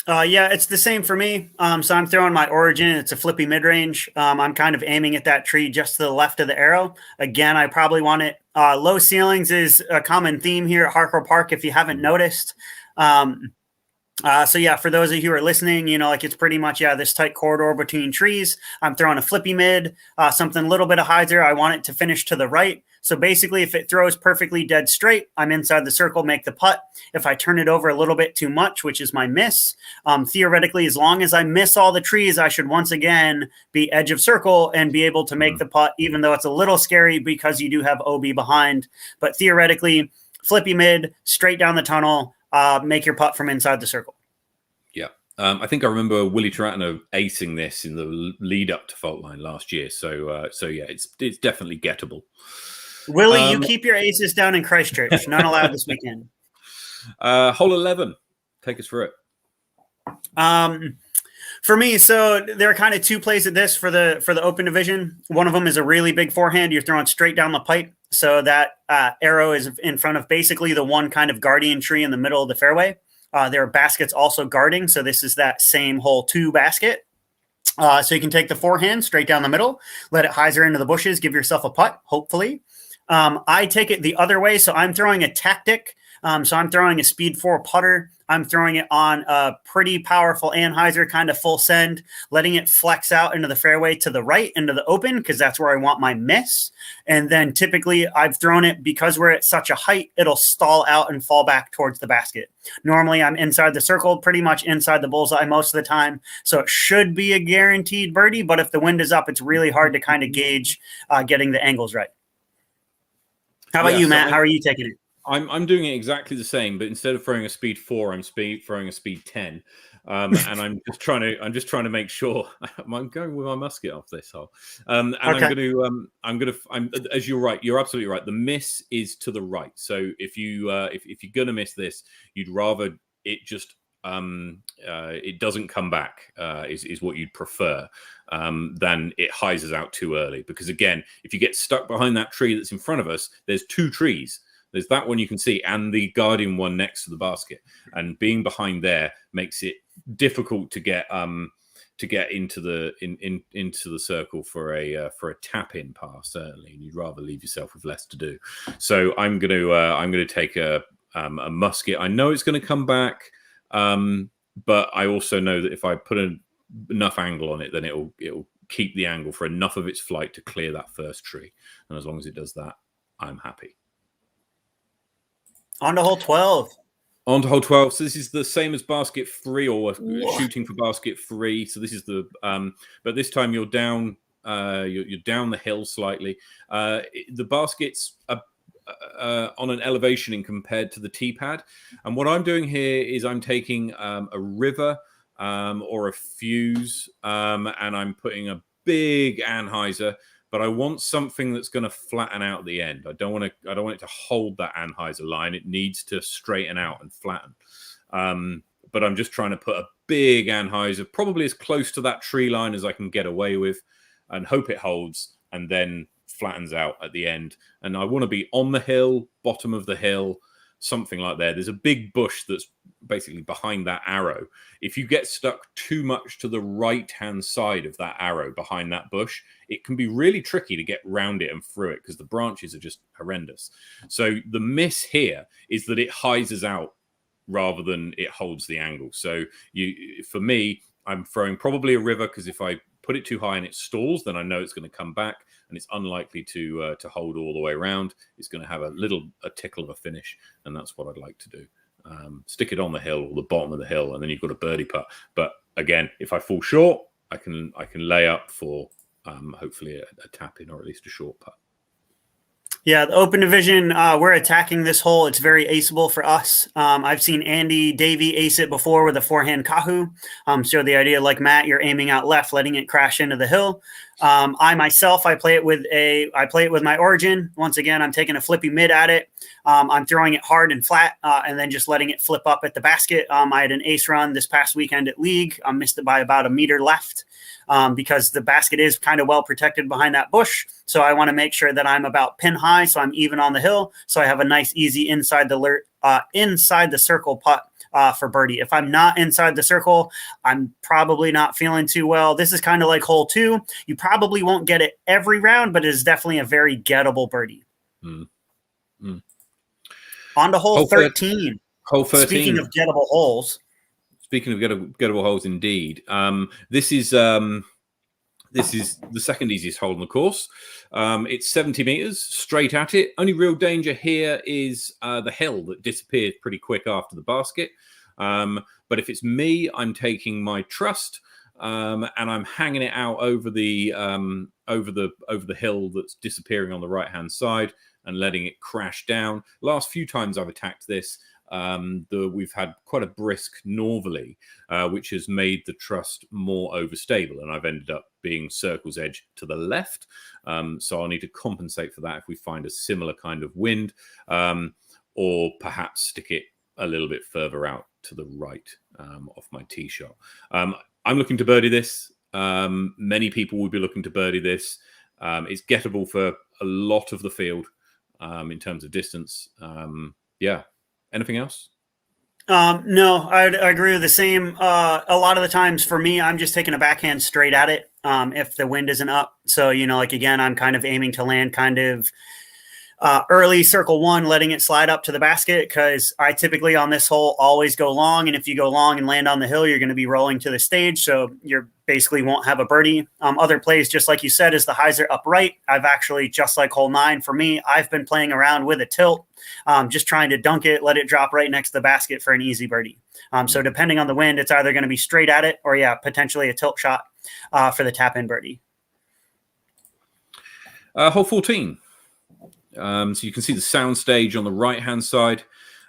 Yeah, it's the same for me. So I'm throwing my origin. It's a flippy mid-range. I'm kind of aiming at that tree just to the left of the arrow. Again, I probably want it. Low ceilings is a common theme here at Harcourt Park, if you haven't noticed. So yeah, for those of you who are listening, like it's pretty much, this tight corridor between trees. I'm throwing a flippy mid, something a little bit of hyzer. I want it to finish to the right. So basically, if it throws perfectly dead straight, I'm inside the circle, make the putt. If I turn it over a little bit too much, which is my miss, theoretically, as long as I miss all the trees, I should once again be edge of circle and be able to make the putt, even though it's a little scary because you do have OB behind. But theoretically, flippy mid, straight down the tunnel, make your putt from inside the circle. Yeah. I think I remember Willie Taratino acing this in the lead up to Faultline last year. So yeah, it's definitely gettable. Willie, you keep your aces down in Christchurch. None allowed this weekend. Hole 11. Take us through it. For me, so there are kind of two plays at this for the open division. One of them is a really big forehand. You're throwing straight down the pipe. So that arrow is in front of basically the one kind of guardian tree in the middle of the fairway. There are baskets also guarding. So this is that same hole 2 basket. So you can take the forehand straight down the middle, let it hyzer into the bushes, give yourself a putt, hopefully. I take it the other way. So I'm throwing a tactic. So I'm throwing a speed 4 putter. I'm throwing it on a pretty powerful anhyzer, kind of full send, letting it flex out into the fairway to the right, into the open, because that's where I want my miss. And then typically I've thrown it because we're at such a height, it'll stall out and fall back towards the basket. Normally I'm inside the circle, pretty much inside the bullseye most of the time. So it should be a guaranteed birdie, but if the wind is up, it's really hard to kind of gauge getting the angles right. How about you, Matt? How are you taking it? I'm doing it exactly the same, but instead of throwing a speed 4, I'm throwing a speed 10, and I'm just trying to make sure I'm going with my musket off this hole. And okay. I'm as you're right, you're absolutely right. The miss is to the right. So if you're gonna miss this, you'd rather it just it doesn't come back is what you'd prefer than it hyzes out too early. Because again, if you get stuck behind that tree that's in front of us, there's 2 trees. There's that one you can see and the guardian one next to the basket, and being behind there makes it difficult to get into the circle for a tap in pass, certainly, and you'd rather leave yourself with less to do. So I'm gonna take a musket. I know it's going to come back, but I also know that if I put enough angle on it, then it'll keep the angle for enough of its flight to clear that first tree, and as long as it does that, I'm happy. On to hole 12. On to hole 12. So this is the same as basket 3, or shooting for basket 3. So this is the but this time you're down you're down the hill slightly. The basket's on an elevation in compared to the tee pad. And what I'm doing here is I'm taking a river or a fuse, and I'm putting a big anhyzer. But I want something that's going to flatten out at the end. I don't want it to hold that anhyzer line. It needs to straighten out and flatten. But I'm just trying to put a big anhyzer, probably as close to that tree line as I can get away with, and hope it holds and then flattens out at the end. And I want to be on the hill, bottom of the hill, something like that. There's a big bush that's basically behind that arrow. If you get stuck too much to the right-hand side of that arrow behind that bush, it can be really tricky to get round it and through it because the branches are just horrendous. So the miss here is that it hyzes out rather than it holds the angle. So for me, I'm throwing probably a river, because if I put it too high and it stalls, then I know it's going to come back, and it's unlikely to hold all the way around. It's going to have a tickle of a finish, and that's what I'd like to do. Stick it on the hill or the bottom of the hill, and then you've got a birdie putt. But again, if I fall short, I can lay up for hopefully a tap in, or at least a short putt. Yeah, the open division, we're attacking this hole. It's very aceable for us. I've seen Andy Davey ace it before with a forehand Kahu. So the idea, like Matt, you're aiming out left, letting it crash into the hill. I myself, I play it with my origin. Once again, I'm taking a flippy mid at it. I'm throwing it hard and flat, and then just letting it flip up at the basket. I had an ace run this past weekend at League. I missed it by about a meter left. Because the basket is kind of well protected behind that bush. So I want to make sure that I'm about pin high, so I'm even on the hill. So I have a nice, easy inside the circle putt for birdie. If I'm not inside the circle, I'm probably not feeling too well. This is kind of like hole 2. You probably won't get it every round, but it is definitely a very gettable birdie. On to hole 13. Hole 13. Speaking of gettable holes. Speaking of gettable holes, indeed. This is the second easiest hole in the course. It's 70 meters straight at it. Only real danger here is the hill that disappears pretty quick after the basket. But if it's me, I'm taking my trust and I'm hanging it out over the hill that's disappearing on the right hand side and letting it crash down. Last few times I've attacked this, we've had quite a brisk northerly, which has made the trust more overstable, and I've ended up being circle's edge to the left. So I'll need to compensate for that if we find a similar kind of wind, or perhaps stick it a little bit further out to the right off my tee shot. I'm looking to birdie this. Many people will be looking to birdie this. It's gettable for a lot of the field in terms of distance. Yeah. Anything else? No, I agree with the same. A lot of the times for me, I'm just taking a backhand straight at it if the wind isn't up. So, again, I'm kind of aiming to land kind of early circle 1, letting it slide up to the basket, because I typically on this hole always go long. And if you go long and land on the hill, you're going to be rolling to the stage. So you're basically won't have a birdie. Other plays, just like you said, is the hyzer upright. I've actually, just like hole 9 for me, I've been playing around with a tilt, just trying to dunk it, let it drop right next to the basket for an easy birdie. So depending on the wind, it's either going to be straight at it or potentially a tilt shot for the tap in birdie. Hole 14. So you can see the sound stage on the right-hand side.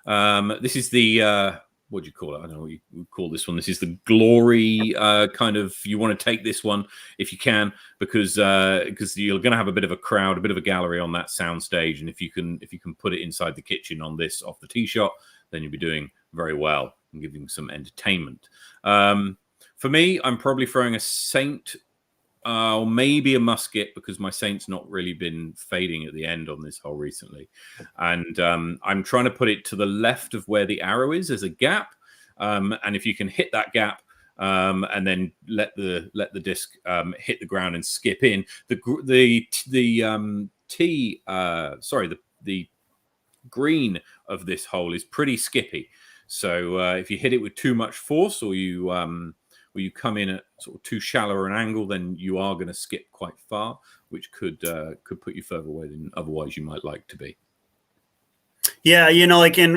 This is the, what do you call it? I don't know what you would call this one. This is the glory kind of, you want to take this one if you can, because you're going to have a bit of a crowd, a bit of a gallery on that sound stage. And if you can put it inside the kitchen on this off the tee shot, then you'll be doing very well and giving some entertainment. For me, I'm probably throwing a Saint or maybe a musket, because my Saint's not really been fading at the end on this hole recently. And I'm trying to put it to the left of where the arrow is as a gap. And if you can hit that gap and then let the disc hit the ground and skip in, the green of this hole is pretty skippy. So if you hit it with too much force, or you come in at sort of too shallow an angle, then you are going to skip quite far, which could put you further away than otherwise you might like to be. Yeah,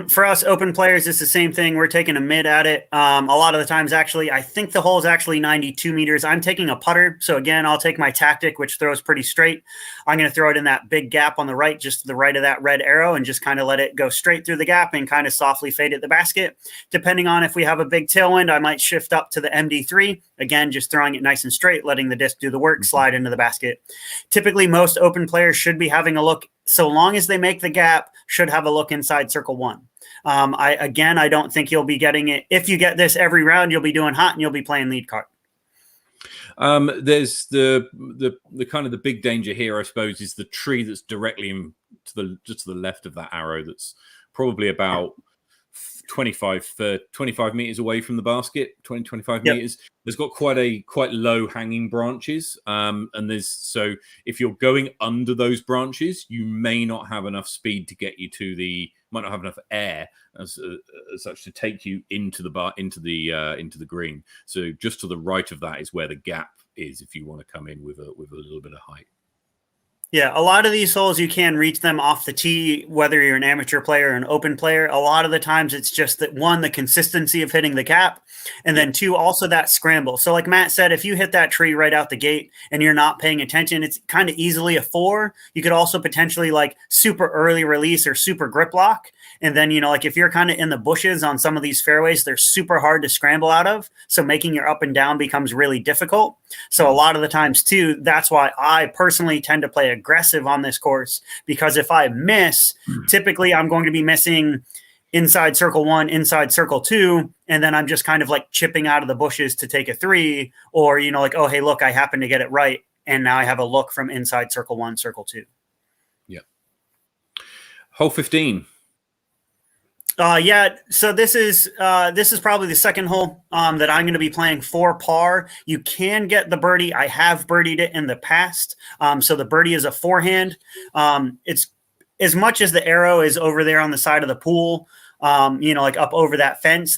for us open players, it's the same thing. We're taking a mid at it. A lot of the times, actually, I think the hole is actually 92 meters. I'm taking a putter. So again, I'll take my tactic, which throws pretty straight. I'm going to throw it in that big gap on the right, just to the right of that red arrow, and just kind of let it go straight through the gap and kind of softly fade at the basket. Depending on if we have a big tailwind, I might shift up to the MD3. Again, just throwing it nice and straight, letting the disc do the work, slide into the basket. Typically, most open players should be having a look, so long as they make the gap, should have a look inside circle 1. I don't think you'll be getting it. If you get this every round, you'll be doing hot and you'll be playing lead card. There's the kind of the big danger here, I suppose, is the tree that's directly just to the left of that arrow. That's probably about 25 meters away from the basket, 25 meters. There's got quite low hanging branches. And so if you're going under those branches, you may not have enough speed to get you might not have enough air as such to take you into the green. So just to the right of that is where the gap is, if you want to come in with a little bit of height. Yeah, a lot of these holes, you can reach them off the tee, whether you're an amateur player or an open player. A lot of the times it's just that, one, the consistency of hitting the cap, and then two, also that scramble. So like Matt said, if you hit that tree right out the gate and you're not paying attention, it's kind of easily a 4. You could also potentially like super early release or super grip lock. And then, like if you're kind of in the bushes on some of these fairways, they're super hard to scramble out of. So making your up and down becomes really difficult. So a lot of the times too, that's why I personally tend to play aggressive on this course, because if I miss, typically I'm going to be missing inside circle 1, inside circle 2, and then I'm just kind of like chipping out of the bushes to take a 3, or, like, oh, hey, look, I happen to get it right. And now I have a look from inside circle 1, circle 2. Yeah. Hole 15. Yeah, so this is probably the second hole that I'm going to be playing for par. You can get the birdie. I have birdied it in the past. So the birdie is a forehand. It's as much as the arrow is over there on the side of the pool, like up over that fence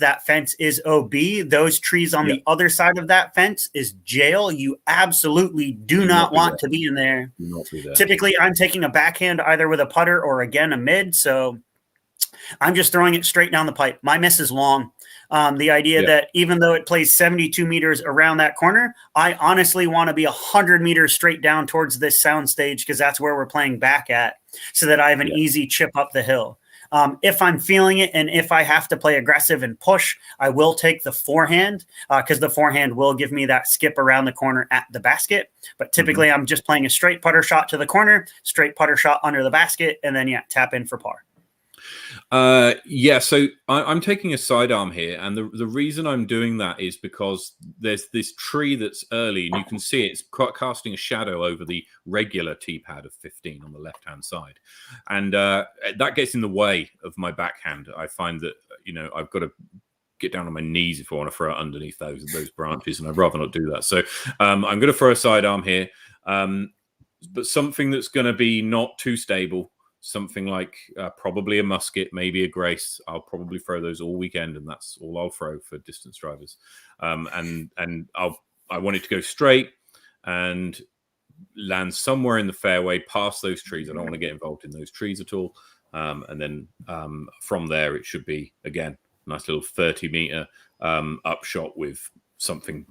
is OB. Those trees on the other side of that fence is jail. You absolutely do not want to be in there. Do not be there. Typically, I'm taking a backhand either with a putter or again a mid. So I'm just throwing it straight down the pipe. My miss is long. The idea that even though it plays 72 meters around that corner, I honestly want to be 100 meters straight down towards this sound stage because that's where we're playing back at, so that I have an easy chip up the hill. If I'm feeling it and if I have to play aggressive and push, I will take the forehand because the forehand will give me that skip around the corner at the basket. But typically I'm just playing a straight putter shot to the corner, straight putter shot under the basket, and then tap in for par. So I'm taking a sidearm here, and the reason I'm doing that is because there's this tree that's early, and you can see it's casting a shadow over the regular tee pad of 15 on the left-hand side, and that gets in the way of my backhand. I find that I've got to get down on my knees if I want to throw it underneath those branches, and I'd rather not do that. So I'm going to throw a sidearm here, but something that's going to be not too stable. Something like probably a musket, maybe a grace. I'll probably throw those all weekend, and that's all I'll throw for distance drivers. And I want it to go straight and land somewhere in the fairway past those trees. I don't want to get involved in those trees at all. And then from there, it should be, again, nice little 30-meter upshot with something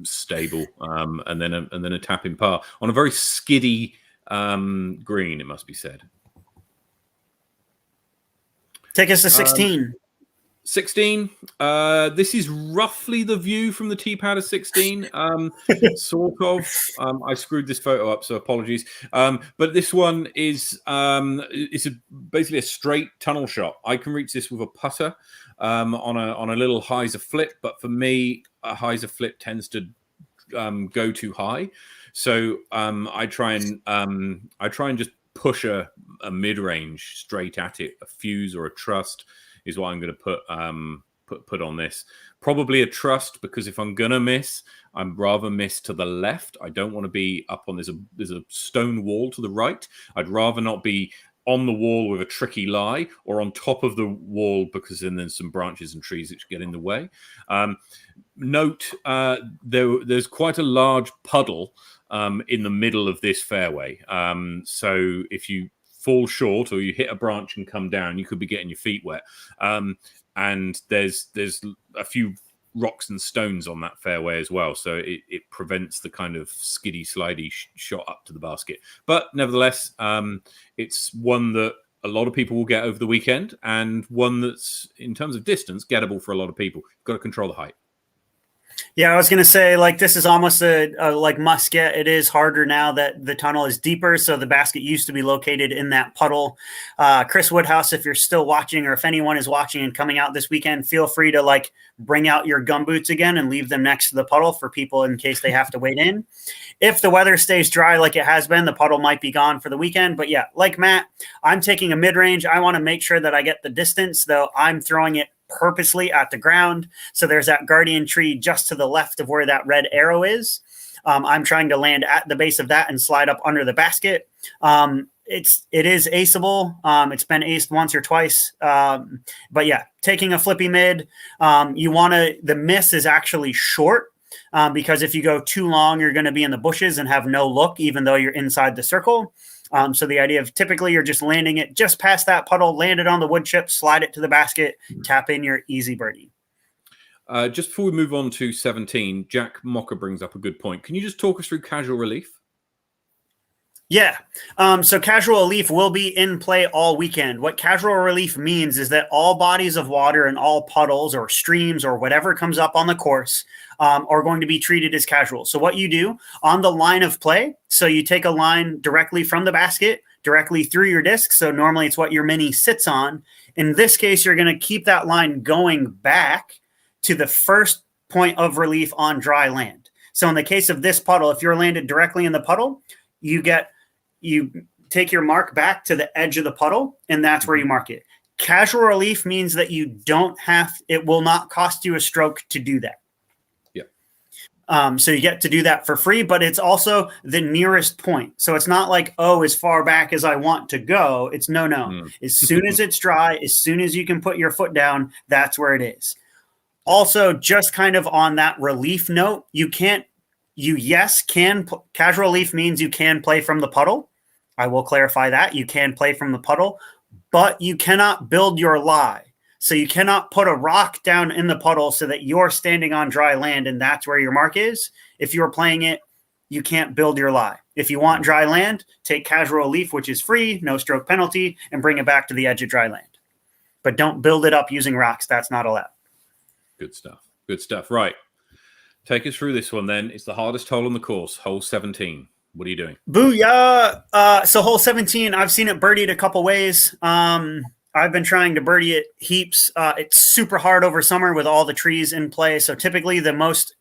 stable, and then a tap in par on a very skiddy green, it must be said. Take us to 16. 16. This is roughly the view from the tee pad of 16. Sort of. I screwed this photo up, so apologies. But this one is basically a straight tunnel shot. I can reach this with a putter on a little hyzer flip, but for me, a hyzer flip tends to go too high. So I try and just push a mid-range straight at it. A fuse or a trust is what I'm going to put on this. Probably a trust, because if I'm going to miss, I'd rather miss to the left. I don't want to be up on there's a stone wall to the right. I'd rather not be on the wall with a tricky lie or on top of the wall, because then there's some branches and trees which get in the way. Note there's quite a large puddle in the middle of this fairway. So if you fall short or you hit a branch and come down, you could be getting your feet wet. And there's a few rocks and stones on that fairway as well. So it prevents the kind of skiddy, slidey shot up to the basket. But nevertheless, it's one that a lot of people will get over the weekend, and one that's, in terms of distance, gettable for a lot of people. You've got to control the height. Yeah, I was going to say, this is almost a must get. It is harder now that the tunnel is deeper. So the basket used to be located in that puddle. Chris Woodhouse, if you're still watching, or if anyone is watching and coming out this weekend, feel free to bring out your gumboots again and leave them next to the puddle for people in case they have to wade in. If the weather stays dry like it has been, the puddle might be gone for the weekend. But yeah, like Matt, I'm taking a mid-range. I want to make sure that I get the distance, though I'm throwing it purposely at the ground. So there's that guardian tree just to the left of where that red arrow is. I'm trying to land at the base of that and slide up under the basket. It is aceable. It's been aced once or twice. But yeah, taking a flippy mid, the miss is actually short. Because if you go too long, you're going to be in the bushes and have no look, even though you're inside the circle. So the idea of typically you're just landing it just past that puddle, land it on the wood chip, slide it to the basket, tap in your easy birdie. Just before we move on to 17, Jack Mocker brings up a good point. Can you just talk us through casual relief? Yeah. So casual relief will be in play all weekend. What casual relief means is that all bodies of water and all puddles or streams or whatever comes up on the course are going to be treated as casual. So what you do on the line of play, so you take a line directly from the basket, directly through your disc. So normally it's what your mini sits on. In this case, you're going to keep that line going back to the first point of relief on dry land. So in the case of this puddle, if you're landed directly in the puddle, you take your mark back to the edge of the puddle, and that's where you mark it. Casual relief means that you don't have, it will not cost you a stroke to do that. So you get to do that for free, but it's also the nearest point. So it's not like, oh, as far back as I want to go. It's no. As soon as it's dry, as soon as you can put your foot down, that's where it is. Also, just kind of on that relief note, casual relief means you can play from the puddle. I will clarify that. You can play from the puddle, but you cannot build your lie. So you cannot put a rock down in the puddle so that you're standing on dry land and that's where your mark is. If you're playing it, you can't build your lie. If you want dry land, take casual relief, which is free, no stroke penalty, and bring it back to the edge of dry land. But don't build it up using rocks. That's not allowed. Good stuff. Good stuff. Right. Take us through this one then. It's the hardest hole on the course, hole 17. What are you doing? Booyah. So hole 17, I've seen it birdied a couple ways. I've been trying to birdie it heaps. It's super hard over summer with all the trees in play. So typically the most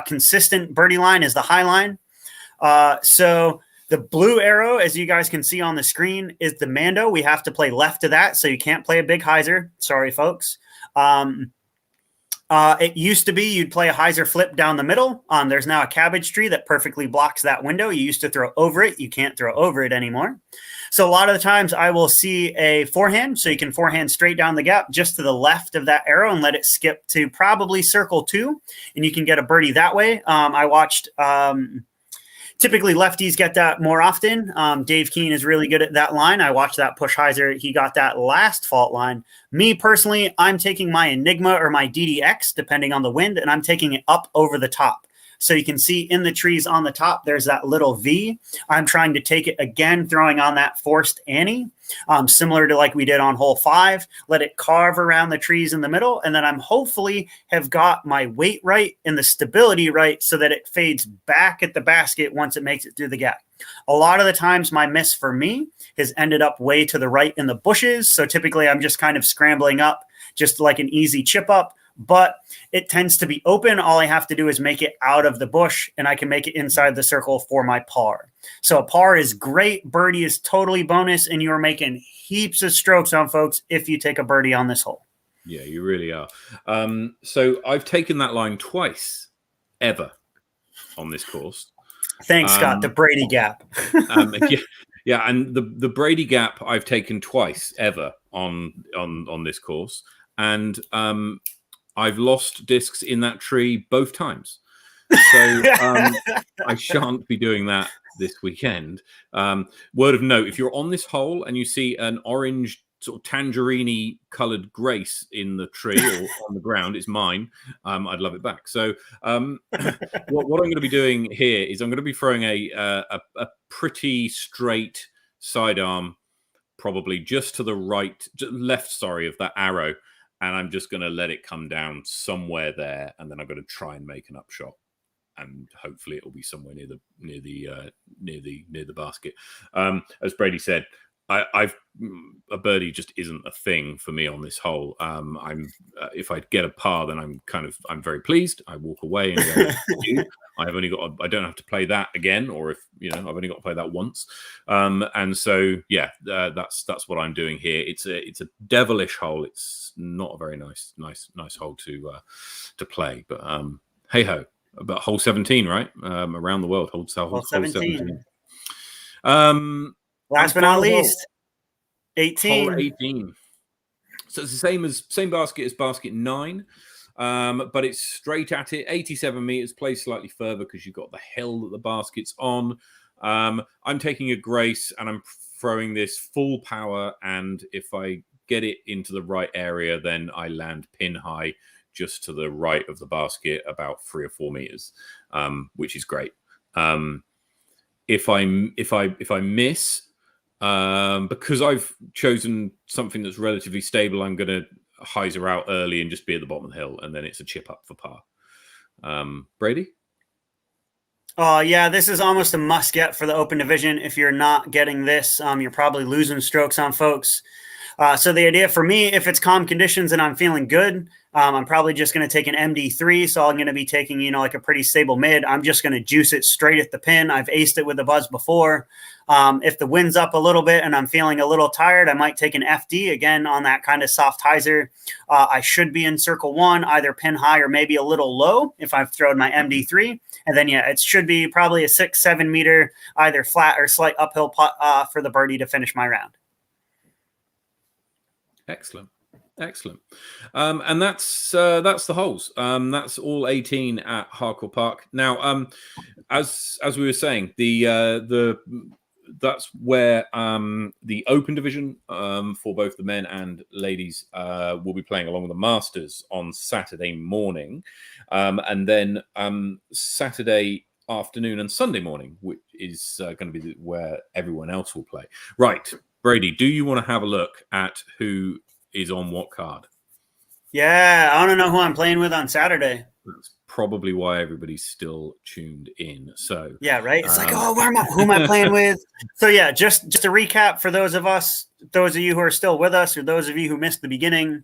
consistent birdie line is the high line. So the blue arrow, as you guys can see on the screen, is the Mando. We have to play left to that, so you can't play a big hyzer. Sorry, folks. It used to be you'd play a hyzer flip down the middle. There's now a cabbage tree that perfectly blocks that window. You used to throw over it. You can't throw over it anymore. So a lot of the times I will see a forehand, so you can forehand straight down the gap just to the left of that arrow and let it skip to probably circle 2, and you can get a birdie that way. I watched typically lefties get that more often. Dave Keane is really good at that line. I watched that push hyzer. He got that last fault line. Me personally, I'm taking my Enigma or my DDX, depending on the wind, and I'm taking it up over the top. So you can see in the trees on the top, there's that little V. I'm trying to take it again, throwing on that forced Annie, similar to like we did on hole 5. Let it carve around the trees in the middle. And then I'm hopefully have got my weight right and the stability right so that it fades back at the basket once it makes it through the gap. A lot of the times my miss for me has ended up way to the right in the bushes. So typically I'm just kind of scrambling up, just like an easy chip up. But it tends to be open. All I have to do is make it out of the bush, and I can make it inside the circle for my par. So a par is great. Birdie is totally bonus, and you're making heaps of strokes on folks if you take a birdie on this hole. Yeah, you really are. So I've taken that line twice, ever, on this course. Thanks, Scott. The Brady gap. Yeah, and the Brady gap I've taken twice, ever, on this course. And I've lost discs in that tree both times. So I shan't be doing that this weekend. Word of note, if you're on this hole and you see an orange sort of tangerine colored grace in the tree or on the ground, it's mine. I'd love it back. So what I'm going to be doing here is I'm going to be throwing a pretty straight sidearm, probably just to the left of that arrow. And I'm just going to let it come down somewhere there, and then I'm going to try and make an upshot, and hopefully it will be somewhere near the basket. As Brady said, a birdie just isn't a thing for me on this hole. If I get a par, then I'm very pleased. I walk away and go, I don't have to play that again, or if I've only got to play that once. And so that's what I'm doing here. It's a devilish hole. It's not a very nice hole to play, but hey ho, about hole 17, right? Around the world, hole 17. Last but not least, 18. Hole 18. So it's the same basket as basket 9, but it's straight at it, 87 meters, placed slightly further because you've got the hill that the basket's on. I'm taking a grace and I'm throwing this full power, and if I get it into the right area, then I land pin high just to the right of the basket, about 3 or 4 meters, which is great. If I miss, because I've chosen something that's relatively stable, I'm going to hyzer out early and just be at the bottom of the hill, and then it's a chip up for par. Brady? Yeah, this is almost a must get for the Open Division. If you're not getting this, you're probably losing strokes on folks. So the idea for me, if it's calm conditions and I'm feeling good, I'm probably just going to take an MD3. So I'm going to be taking, like a pretty stable mid. I'm just going to juice it straight at the pin. I've aced it with a buzz before. If the wind's up a little bit and I'm feeling a little tired, I might take an FD again on that kind of soft hyzer. I should be in circle 1, either pin high or maybe a little low if I've thrown my MD3. And then, it should be probably a 6-7 meter, either flat or slight uphill putt for the birdie to finish my round. Excellent. And that's the holes. That's all 18 at Harcourt Park. Now, as we were saying, that's where the Open division for both the men and ladies will be playing along with the Masters on Saturday morning, and then Saturday afternoon and Sunday morning, which is going to be where everyone else will play. Right, Brady, do you want to have a look at who is on what card? Yeah, I want to know who I'm playing with on Saturday. That's probably why everybody's still tuned in. So yeah, right. It's like, who am I playing with? So yeah, just to recap for those of you who are still with us, or those of you who missed the beginning,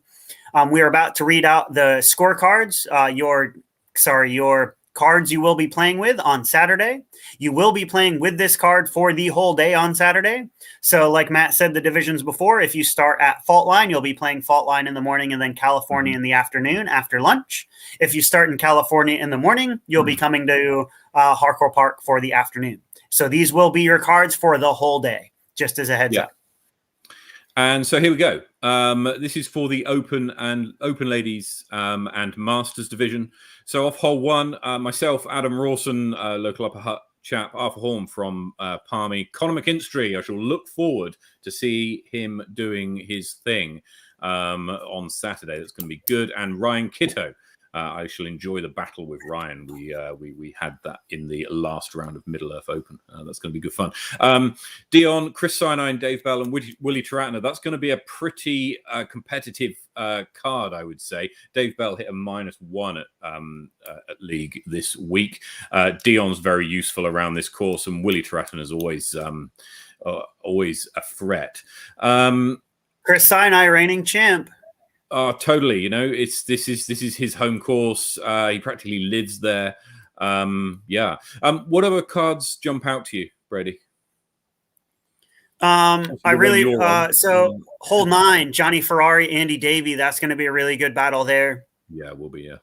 we are about to read out the scorecards. Your cards you will be playing with on Saturday. You will be playing with this card for the whole day on Saturday. So like Matt said, the divisions before, if you start at Faultline, you'll be playing Faultline in the morning and then California in the afternoon after lunch. If you start in California in the morning, you'll be coming to Harcourt Park for the afternoon. So these will be your cards for the whole day, just as a heads up. And so here we go. This is for the Open ladies and Masters division. So off hole 1, myself, Adam Rawson, local Upper Hutt chap, Arthur Horn from Palmy, Conor McKinstry. I shall look forward to see him doing his thing on Saturday. That's going to be good. And Ryan Kitto. I shall enjoy the battle with Ryan. We had that in the last round of Middle Earth Open. That's going to be good fun. Dion, Chris Sinai, and Dave Bell, and Willie Taratner. That's going to be a pretty competitive card, I would say. Dave Bell hit a -1 at League this week. Dion's very useful around this course, and Willie Taratner is always a threat. Chris Sinai, reigning champ. Oh, totally. This is his home course. He practically lives there. What other cards jump out to you, Brady? Hole 9, Johnny Ferrari, Andy Davey. That's going to be a really good battle there. Yeah, it will be. Yeah.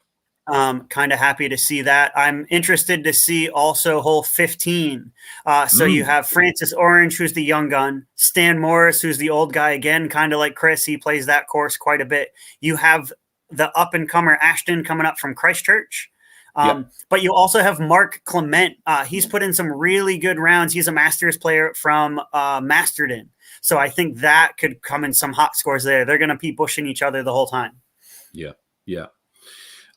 Kind of happy to see that. I'm interested to see also hole 15. You have Francis Orange, who's the young gun, Stan Morris, who's the old guy again, kind of like Chris. He plays that course quite a bit. You have the up and comer Ashton coming up from Christchurch. But you also have Mark Clement. He's put in some really good rounds. He's a Masters player from Masterton. So I think that could come in some hot scores there. They're going to be pushing each other the whole time. Yeah.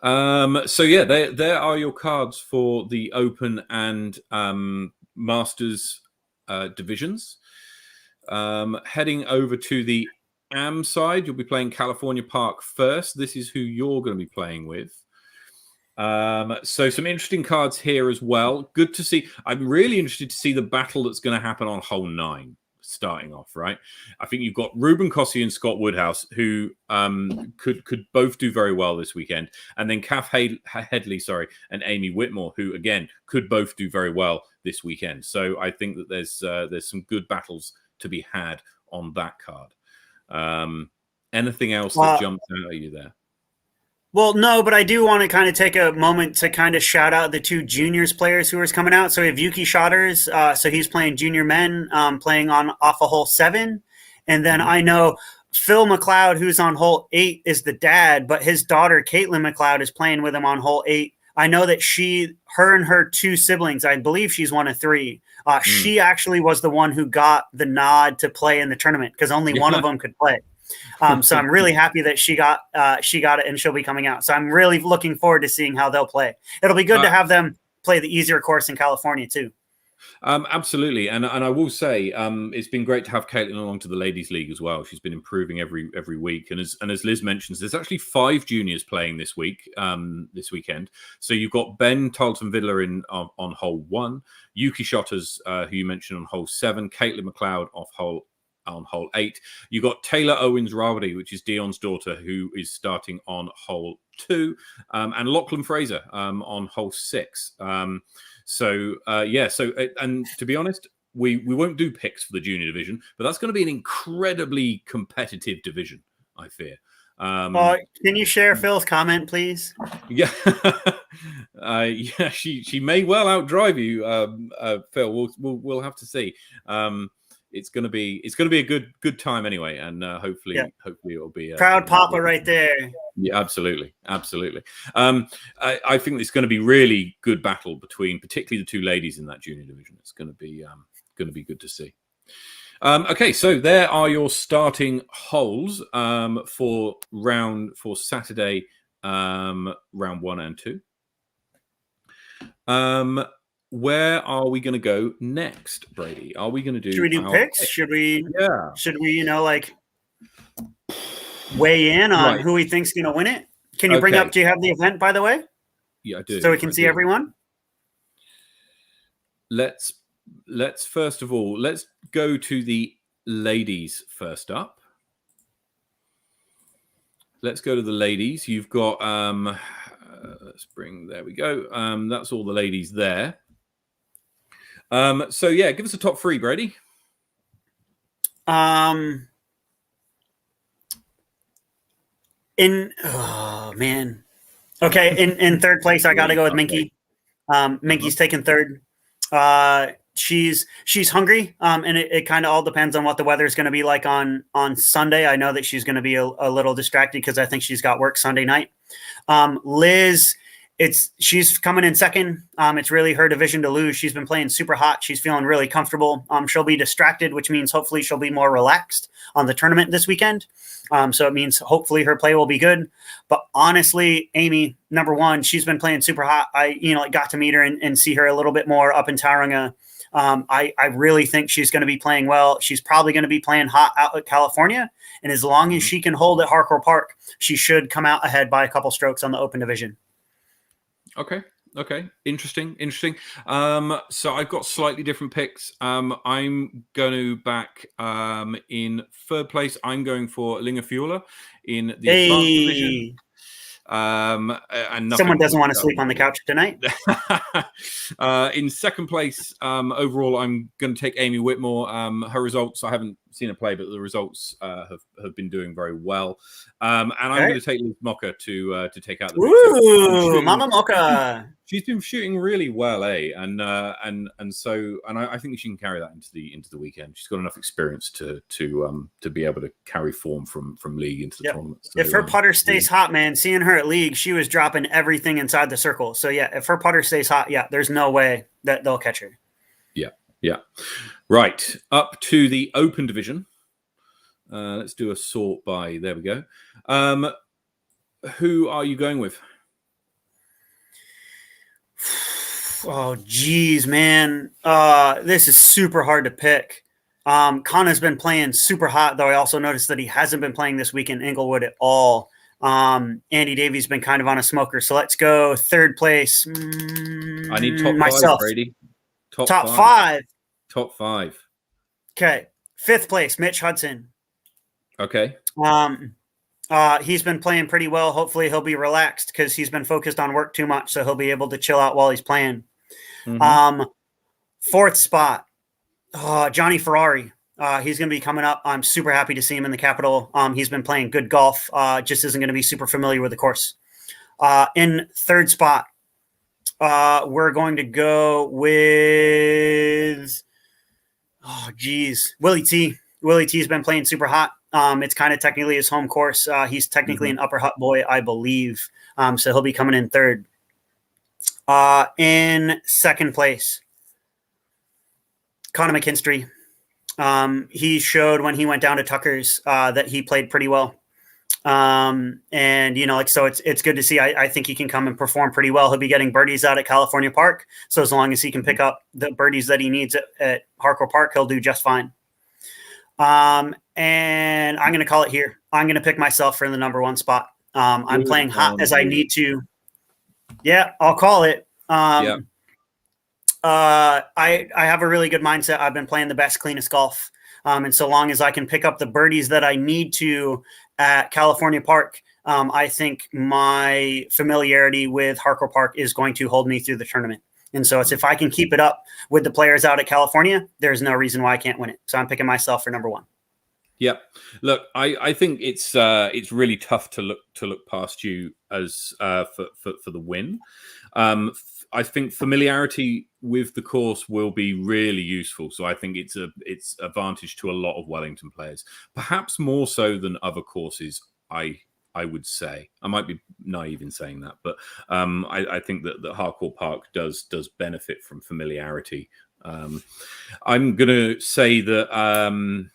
There are your cards for the Open and Masters divisions. Heading over to the AM side, you'll be playing California Park first. This is who you're going to be playing with. So some interesting cards here as well. Good to see. I'm really interested to see the battle that's going to happen on hole 9. Starting off, right? I think you've got Ruben Cossey and Scott Woodhouse, who could both do very well this weekend, and then Kath Headley, and Amy Whitmore, who again could both do very well this weekend. So I think that there's some good battles to be had on that card. Anything else that jumps out at you there? Well, no, but I do want to kind of take a moment to kind of shout out the 2 juniors players who are coming out. So we have Yuki Shotters. So he's playing junior men, playing off of hole 7. And then I know Phil McLeod, who's on hole 8, is the dad, but his daughter, Caitlin McLeod, is playing with him on hole 8. I know that her and her 2 siblings, I believe she's one of 3. She actually was the one who got the nod to play in the tournament because only one of them could play. So I'm really happy that she got it and she'll be coming out. So I'm really looking forward to seeing how they'll play. It'll be good to have them play the easier course in California too. Absolutely, and I will say it's been great to have Caitlin along to the Ladies League as well. She's been improving every week, and as Liz mentions, there's actually 5 juniors playing this weekend. So you've got Ben Tarleton Vidler on hole 1, Yuki Shotters, who you mentioned on hole 7, Caitlin McLeod off hole on hole 8. You got Taylor Owens Rawdy, which is Dion's daughter, who is starting on hole 2, and Lachlan Fraser on hole 6. And to be honest, we won't do picks for the junior division, but that's going to be an incredibly competitive division, I fear. Can you share Phil's comment, please? Yeah, she may well outdrive you, Phil. We'll have to see. It's gonna be a good time anyway, and hopefully it'll be proud papa right there. Yeah, absolutely. I think it's going to be really good battle between particularly the two ladies in that junior division. It's going to be good to see. Okay, so there are your starting holes for Saturday, round 1 and 2. Where are we going to go next, Brady? Are we going to do? Should we do picks? Should we? Yeah. Should we? Weigh in on who we think's going to win it. Can you bring up? Do you have the event, by the way? Yeah, I do. So we can see everyone. Let's first of all, let's go to the ladies first up. Let's go to the ladies. You've got there we go. That's all the ladies there. So yeah, give us a top 3, Brady. Okay, in third place, I got to go with Minky. Minky's taking third. She's hungry, and it kind of all depends on what the weather is going to be like on Sunday. I know that she's going to be a little distracted because I think she's got work Sunday night. Liz, she's coming in second. It's really her division to lose. She's been playing super hot. She's feeling really comfortable. She'll be distracted, which means hopefully she'll be more relaxed on the tournament this weekend. So it means hopefully her play will be good. But honestly, Amy, number 1, she's been playing super hot. I got to meet her and see her a little bit more up in Tauranga. I really think she's going to be playing well. She's probably going to be playing hot out at California. And as long as she can hold at Harcourt Park, she should come out ahead by a couple strokes on the open division. Okay. Interesting. So I've got slightly different picks. I'm going to back in third place. I'm going for Linga Fiula in the advanced division. And someone doesn't want to sleep on the couch tonight. In second place, overall, I'm going to take Amy Whitmore. Her results, I haven't seen her play, but the results have been doing very well. And I'm going to take Liz Mocha to take out the. Ooh, Mama Mocha. She's been shooting really well, and so I think she can carry that into the weekend. She's got enough experience to be able to carry form from league into the tournament. So, if her putter stays hot, man, seeing her at league, she was dropping everything inside the circle. So yeah, if her putter stays hot, there's no way that they'll catch her. Yeah. Right, up to the open division. Let's do a sort by. There we go. Who are you going with? Oh, geez, man. This is super hard to pick. Kana's been playing super hot, though I also noticed that he hasn't been playing this week in Inglewood at all. Andy Davies been kind of on a smoker. So let's go third place. I need top myself. 5, Brady. Top 5. Top 5. Okay. Fifth place, Mitch Hudson. Okay. He's been playing pretty well. Hopefully he'll be relaxed because he's been focused on work too much. So he'll be able to chill out while he's playing. Fourth spot, Johnny Ferrari. He's going to be coming up. I'm super happy to see him in the capital. He's been playing good golf. Just isn't going to be super familiar with the course. In third spot, we're going to go with, Willie T. Willie T's been playing super hot. It's kind of technically his home course. He's technically an Upper Hutt boy, I believe. So he'll be coming in third. In second place, Connor McKinstry. He showed when he went down to Tucker's that he played pretty well. So it's good to see. I think he can come and perform pretty well. He'll be getting birdies out at California Park. So as long as he can pick up the birdies that he needs at Harcourt Park, he'll do just fine. And I'm going to call it here. I'm going to pick myself for the number 1 spot. I'm playing hot as I need to. Yeah, I'll call it. I have a really good mindset. I've been playing the best, cleanest golf. And so long as I can pick up the birdies that I need to at California Park, I think my familiarity with Harcourt Park is going to hold me through the tournament. And so it's if I can keep it up with the players out at California, there's no reason why I can't win it. So I'm picking myself for number one. Yep. Look, I think it's really tough to look past you as for the win. I think familiarity with the course will be really useful. So I think it's advantage to a lot of Wellington players, perhaps more so than other courses. I would say I might be naive in saying that, but I think that Harcourt Park does benefit from familiarity. I'm going to say that.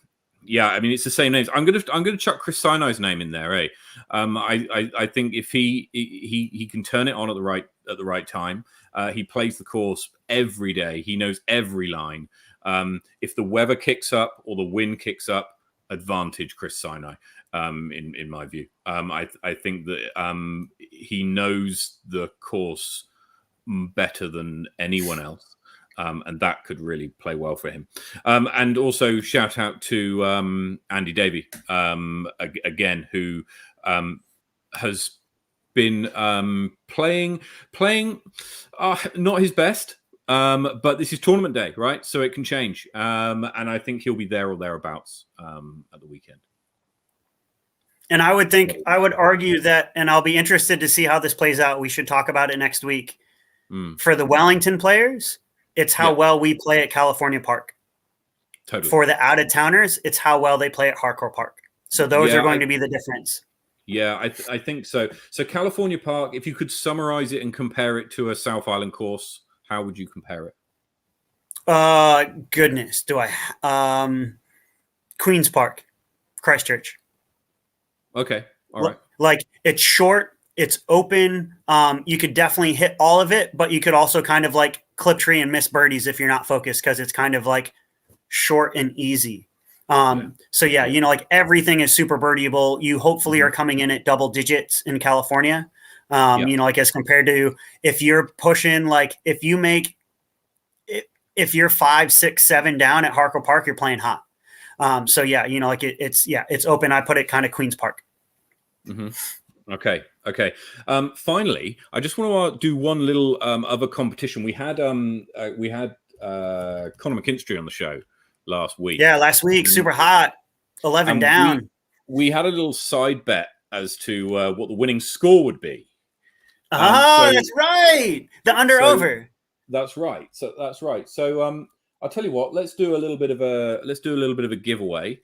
Yeah, I mean it's the same names. I'm gonna chuck Chris Sinai's name in there. I think if he can turn it on at the right time. He plays the course every day. He knows every line. If the weather kicks up or the wind kicks up, advantage Chris Sinai. In my view, I think that he knows the course better than anyone else. And that could really play well for him. And also shout out to Andy Davey, again, who has been playing not his best, but this is tournament day, right? So it can change. And I think he'll be there or thereabouts at the weekend. And I would argue that, and I'll be interested to see how this plays out. We should talk about it next week. For the Wellington players, it's how well we play at California Park. Totally. For the out-of-towners, it's how well they play at Harcourt Park. So those are going to be the difference. Yeah, I think so. So California Park, if you could summarize it and compare it to a South Island course, how would you compare it? Goodness, do I? Queen's Park, Christchurch. Okay, all right. Like it's short, it's open. You could definitely hit all of it, but you could also kind of like clip tree and miss birdies if you're not focused because it's kind of like short and easy. So yeah, like everything is super birdieable. You hopefully are coming in at double digits in California. Like as compared to if you're pushing, like if you're 5, 6, 7 down at Harcourt Park, you're playing hot. So yeah, like it's open. I put it kind of Queen's Park. Mm-hmm. Okay. Finally, I just want to do one little other competition. We had Conor McKinstry on the show last week. Yeah, last week, super hot, 11 down. We had a little side bet as to what the winning score would be. That's right. The over. That's right. So I'll tell you what. Let's do a little bit of a giveaway.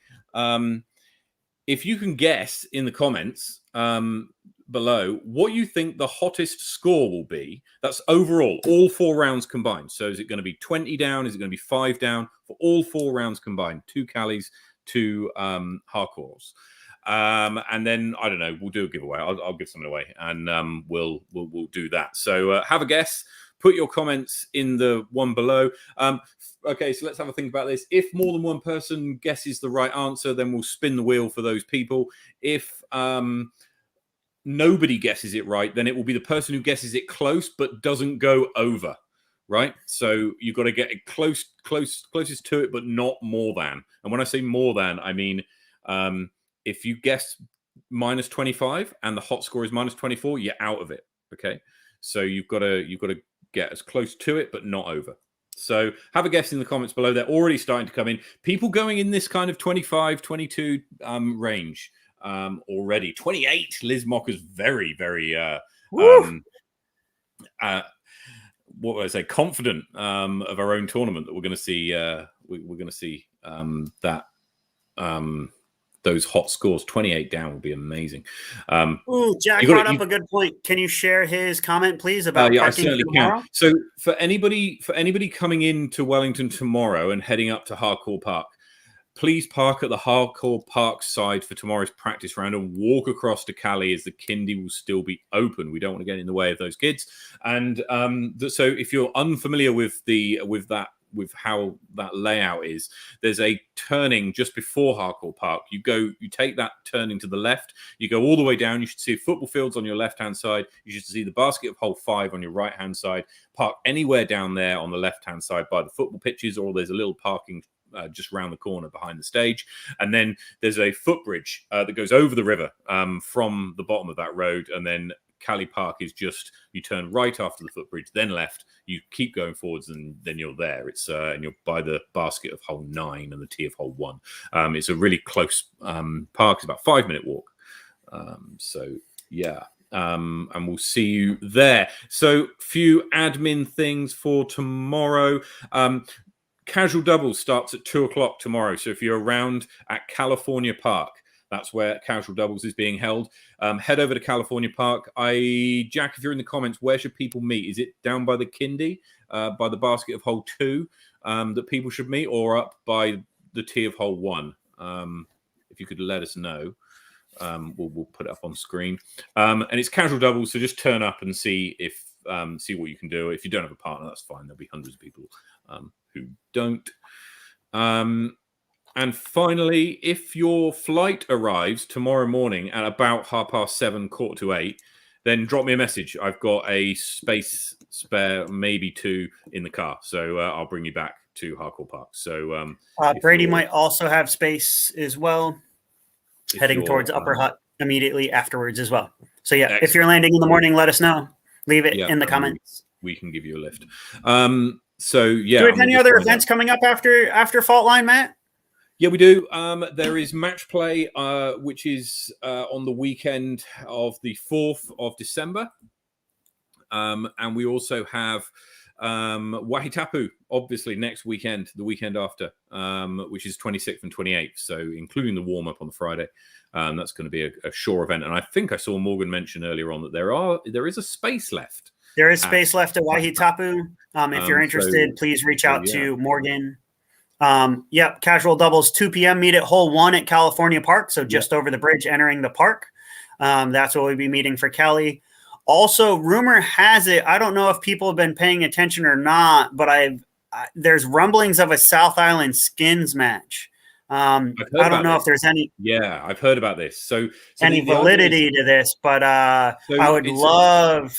If you can guess in the comments below what you think the hottest score will be, that's overall, all 4 rounds combined. So is it going to be 20 down? Is it going to be 5 down for all 4 rounds combined? 2 Callies, 2 Harcourts. And then I don't know. We'll do a giveaway. I'll give something away, and we'll do that. So have a guess. Put your comments in the one below. Okay, so let's have a think about this. If more than one person guesses the right answer, then we'll spin the wheel for those people. If nobody guesses it right, then it will be the person who guesses it close but doesn't go over. Right? So you've got to get it closest to it, but not more than. And when I say more than, I mean if you guess minus 25 and the hot score is minus 24, you're out of it. Okay, so you've got to get as close to it, but not over. So have a guess in the comments below. They're already starting to come in. People going in this kind of 25, 22 range already. 28. Liz Mocker's very, very what would I say? Confident of our own tournament that we're going to see. We're going to see that. Those hot scores. 28 down will be amazing. Jack brought up a good point. Can you share his comment, please, about I parking certainly tomorrow? can. So for anybody coming into Wellington tomorrow and heading up to Harcourt Park, please park at the Harcourt Park side for tomorrow's practice round and walk across to Cali as the Kindy will still be open. We don't want to get in the way of those kids. And so if you're unfamiliar with how that layout is, there's a turning just before Harcourt Park. You take that turning to the left, you go all the way down. You should see football fields on your left-hand side. You should see the basket of hole 5 on your right-hand side. Park anywhere down there on the left-hand side by the football pitches, or there's a little parking just round the corner behind the stage. And then there's a footbridge that goes over the river from the bottom of that road. And then Cali Park is just, you turn right after the footbridge, then left, you keep going forwards, and then you're there. It's and you're by the basket of hole 9 and the tee of hole 1. It's a really close park. It's about a 5-minute walk. So yeah. And we'll see you there. So few admin things for tomorrow. Casual doubles starts at 2:00 tomorrow. So if you're around at California Park, that's where Casual Doubles is being held. Head over to California Park. Jack, if you're in the comments, where should people meet? Is it down by the Kindy, by the basket of hole 2 that people should meet, or up by the tee of hole 1? If you could let us know, we'll put it up on screen. And it's Casual Doubles, so just turn up and see what you can do. If you don't have a partner, that's fine. There'll be hundreds of people who don't. And finally, if your flight arrives tomorrow morning at about 7:30, 7:45, then drop me a message. I've got a space spare, maybe 2 in the car. So I'll bring you back to Harcourt Park. So Brady might also have space as well, heading towards Upper Hut immediately afterwards as well. So yeah, excellent. If you're landing in the morning, let us know. Leave it in the comments. We can give you a lift. So yeah. Do we have any other events coming up after Faultline, Matt? Yeah, we do. There is match play, which is on the weekend of the 4th of December. And we also have Wahitapu, obviously, next weekend, the weekend after, which is 26th and 28th. So including the warm-up on the Friday. That's going to be a shore event. And I think I saw Morgan mention earlier on that there is a space left. There is space left at Wahitapu. If you're interested, please reach out to Morgan. Yep, Casual Doubles, 2 p.m. Meet at hole 1 at California Park. So just over the bridge entering the park. That's where we'll be meeting for Cali. Also, rumor has it, I don't know if people have been paying attention or not, but there's rumblings of a South Island skins match. I don't know if there's any. Yeah, I've heard about this. So any validity to this, but I would love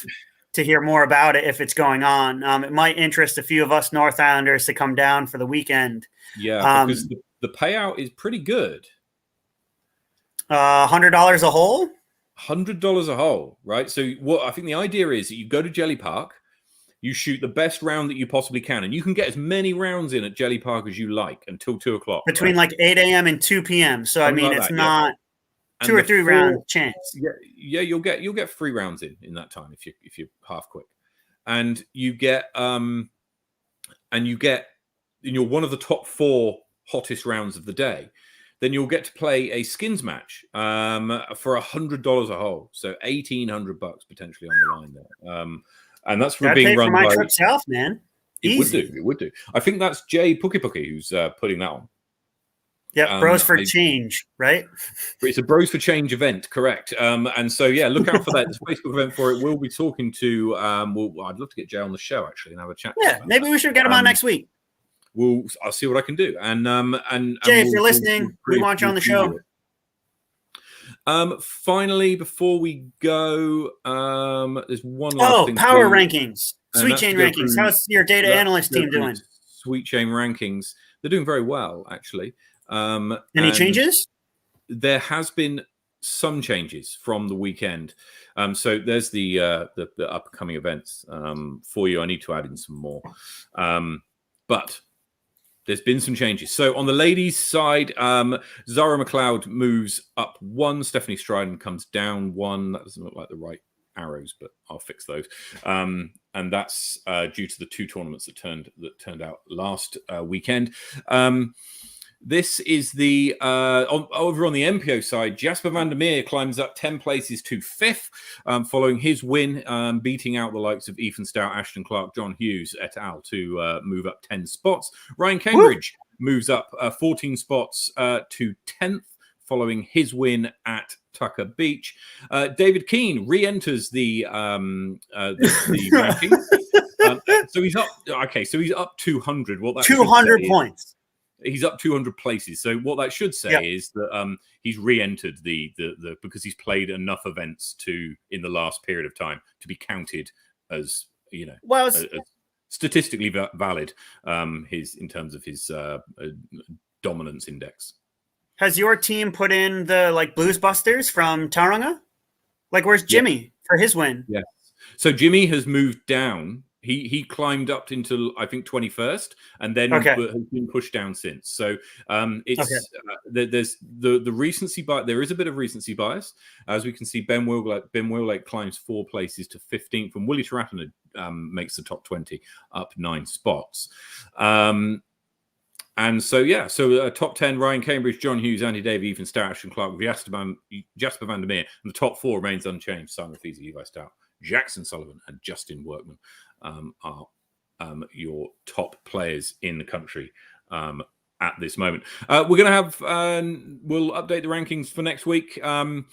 to hear more about it if it's going on. It might interest a few of us North Islanders to come down for the weekend. Yeah, because the payout is pretty good. $100 a hole? $100 a hole, right? So what I think the idea is that you go to Jelly Park, you shoot the best round that you possibly can, and you can get as many rounds in at Jelly Park as you like until 2:00. Between like 8 a.m. and 2 p.m. So something I mean, it's not 2 or 3 round chance. Yeah, you'll get 3 rounds in that time if you're half quick, and you're one of the top 4 hottest rounds of the day. Then you'll get to play a skins match for $100 a hole, so $1,800 potentially on the line there. And that's for being run by trip south, man. It would do. I think that's Jay Puki who's putting that on. Yeah, Bros for Change, right? It's a Bros for Change event, correct? And so yeah, look out for that. There's a Facebook event for it. We'll be talking to. I'd love to get Jay on the show actually and have a chat. Yeah, maybe we should get him on next week. I'll see what I can do. And Jay, if you're listening, we want you on the show. Finally, before we go, there's one last thing. Power rankings, Sweet Chain rankings. How's your data analyst team doing? Sweet Chain rankings. They're doing very well, actually. Any changes? There has been some changes from the weekend. So there's the upcoming events for you. I need to add in some more, but there's been some changes. So on the ladies' side, Zara McLeod moves up 1. Stephanie Stryden comes down 1. That doesn't look like the right arrows, but I'll fix those. And that's due to the 2 tournaments that turned out last weekend. This is the over on the MPO side. Jasper Vandemir climbs up 10 places to 5th, following his win, beating out the likes of Ethan Stout, Ashton Clark, John Hughes et al. To move up 10 spots. Ryan Cambridge moves up 14 spots to 10th, following his win at Tucker Beach. David Keane re-enters the rankings. So he's up. Okay, so he's up 200. What that 200 points. He's up 200 places. So what that should say is that he's re-entered the because he's played enough events in the last period of time to be counted as statistically valid. His in terms of his dominance index. Has your team put in the like Blues Busters from Tauranga? Like, where's Jimmy for his win? Yes. So Jimmy has moved down. He climbed up into I think 21st, and then has been pushed down since. So it's there's the recency bias. There is a bit of recency bias, as we can see. Ben Willake climbs 4 places to 15th, and Willie Taratana makes the top 20 up 9 spots. And so top 10: Ryan Cambridge, John Hughes, Andy Davey, Ethan Stout, Ashton Clark, Jasper Vandemir, and the top 4 remains unchanged: Simon Feasy, Levi Stout, Jackson Sullivan, and Justin Workman are your top players in the country at this moment. We're going to have we'll update the rankings for next week. A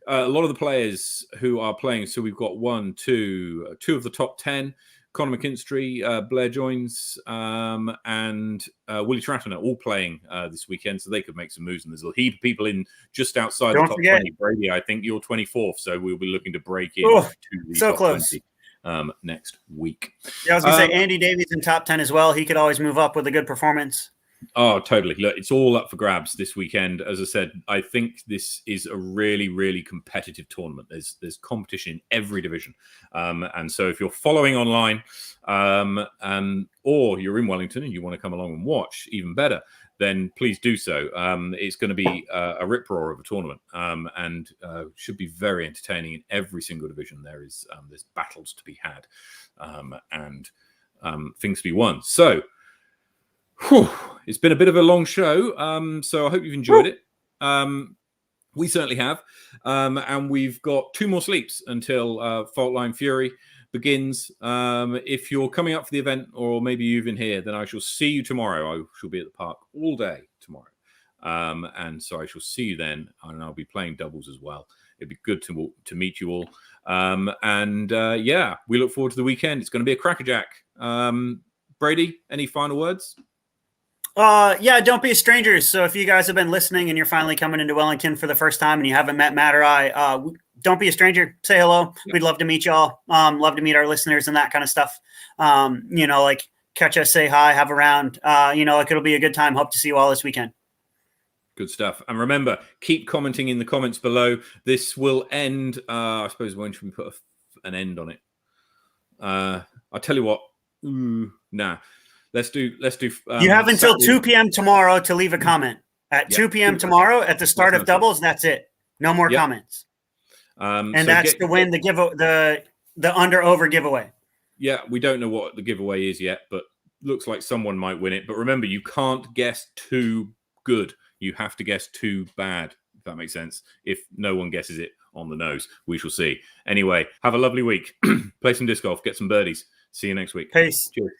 lot of the players who are playing. So we've got two of the top 10. Conor McKinstry, Blair Joins, and Willie Taratana all playing this weekend, so they could make some moves. And there's a heap of people in just outside the top 20. Brady, I think you're 24th, so we'll be looking to break in to the top close. 20 next week. Yeah, I was going to say Andy Davies in top 10 as well. He could always move up with a good performance. Oh, totally. Look, it's all up for grabs this weekend. As I said, I think this is a really, really competitive tournament. There's competition in every division. And so if you're following online or you're in Wellington and you want to come along and watch, even better, then please do so. It's going to be a rip-roar of a tournament and should be very entertaining in every single division. There's battles to be had and things to be won. So, it's been a bit of a long show, so I hope you've enjoyed it. We certainly have, and we've got 2 more sleeps until Faultline Fury begins. If you're coming up for the event, or maybe you've been here, then I shall see you tomorrow. I shall be at the park all day tomorrow, and so I shall see you then, and I'll be playing doubles as well. It'd be good to meet you all, we look forward to the weekend. It's going to be a crackerjack. Brady, any final words? Don't be strangers. So if you guys have been listening and you're finally coming into Wellington for the first time and you haven't met Matt or I, don't be a stranger. Say hello. Yeah. We'd love to meet y'all. Love to meet our listeners and that kind of stuff. Like catch us, say hi, have a round. It'll be a good time. Hope to see you all this weekend. Good stuff. And remember, keep commenting in the comments below. This will end. I suppose when should we put an end on it? I'll tell you what. Nah. Let's do. You have until 2 p.m. tomorrow to leave a comment. At 2 p.m. tomorrow, at the start of doubles, that's it. No more comments. That's to win the under-over giveaway. Yeah, we don't know what the giveaway is yet, but looks like someone might win it. But remember, you can't guess too good. You have to guess too bad, if that makes sense. If no one guesses it on the nose, we shall see. Anyway, have a lovely week. Play some disc golf, get some birdies. See you next week. Peace. Cheers.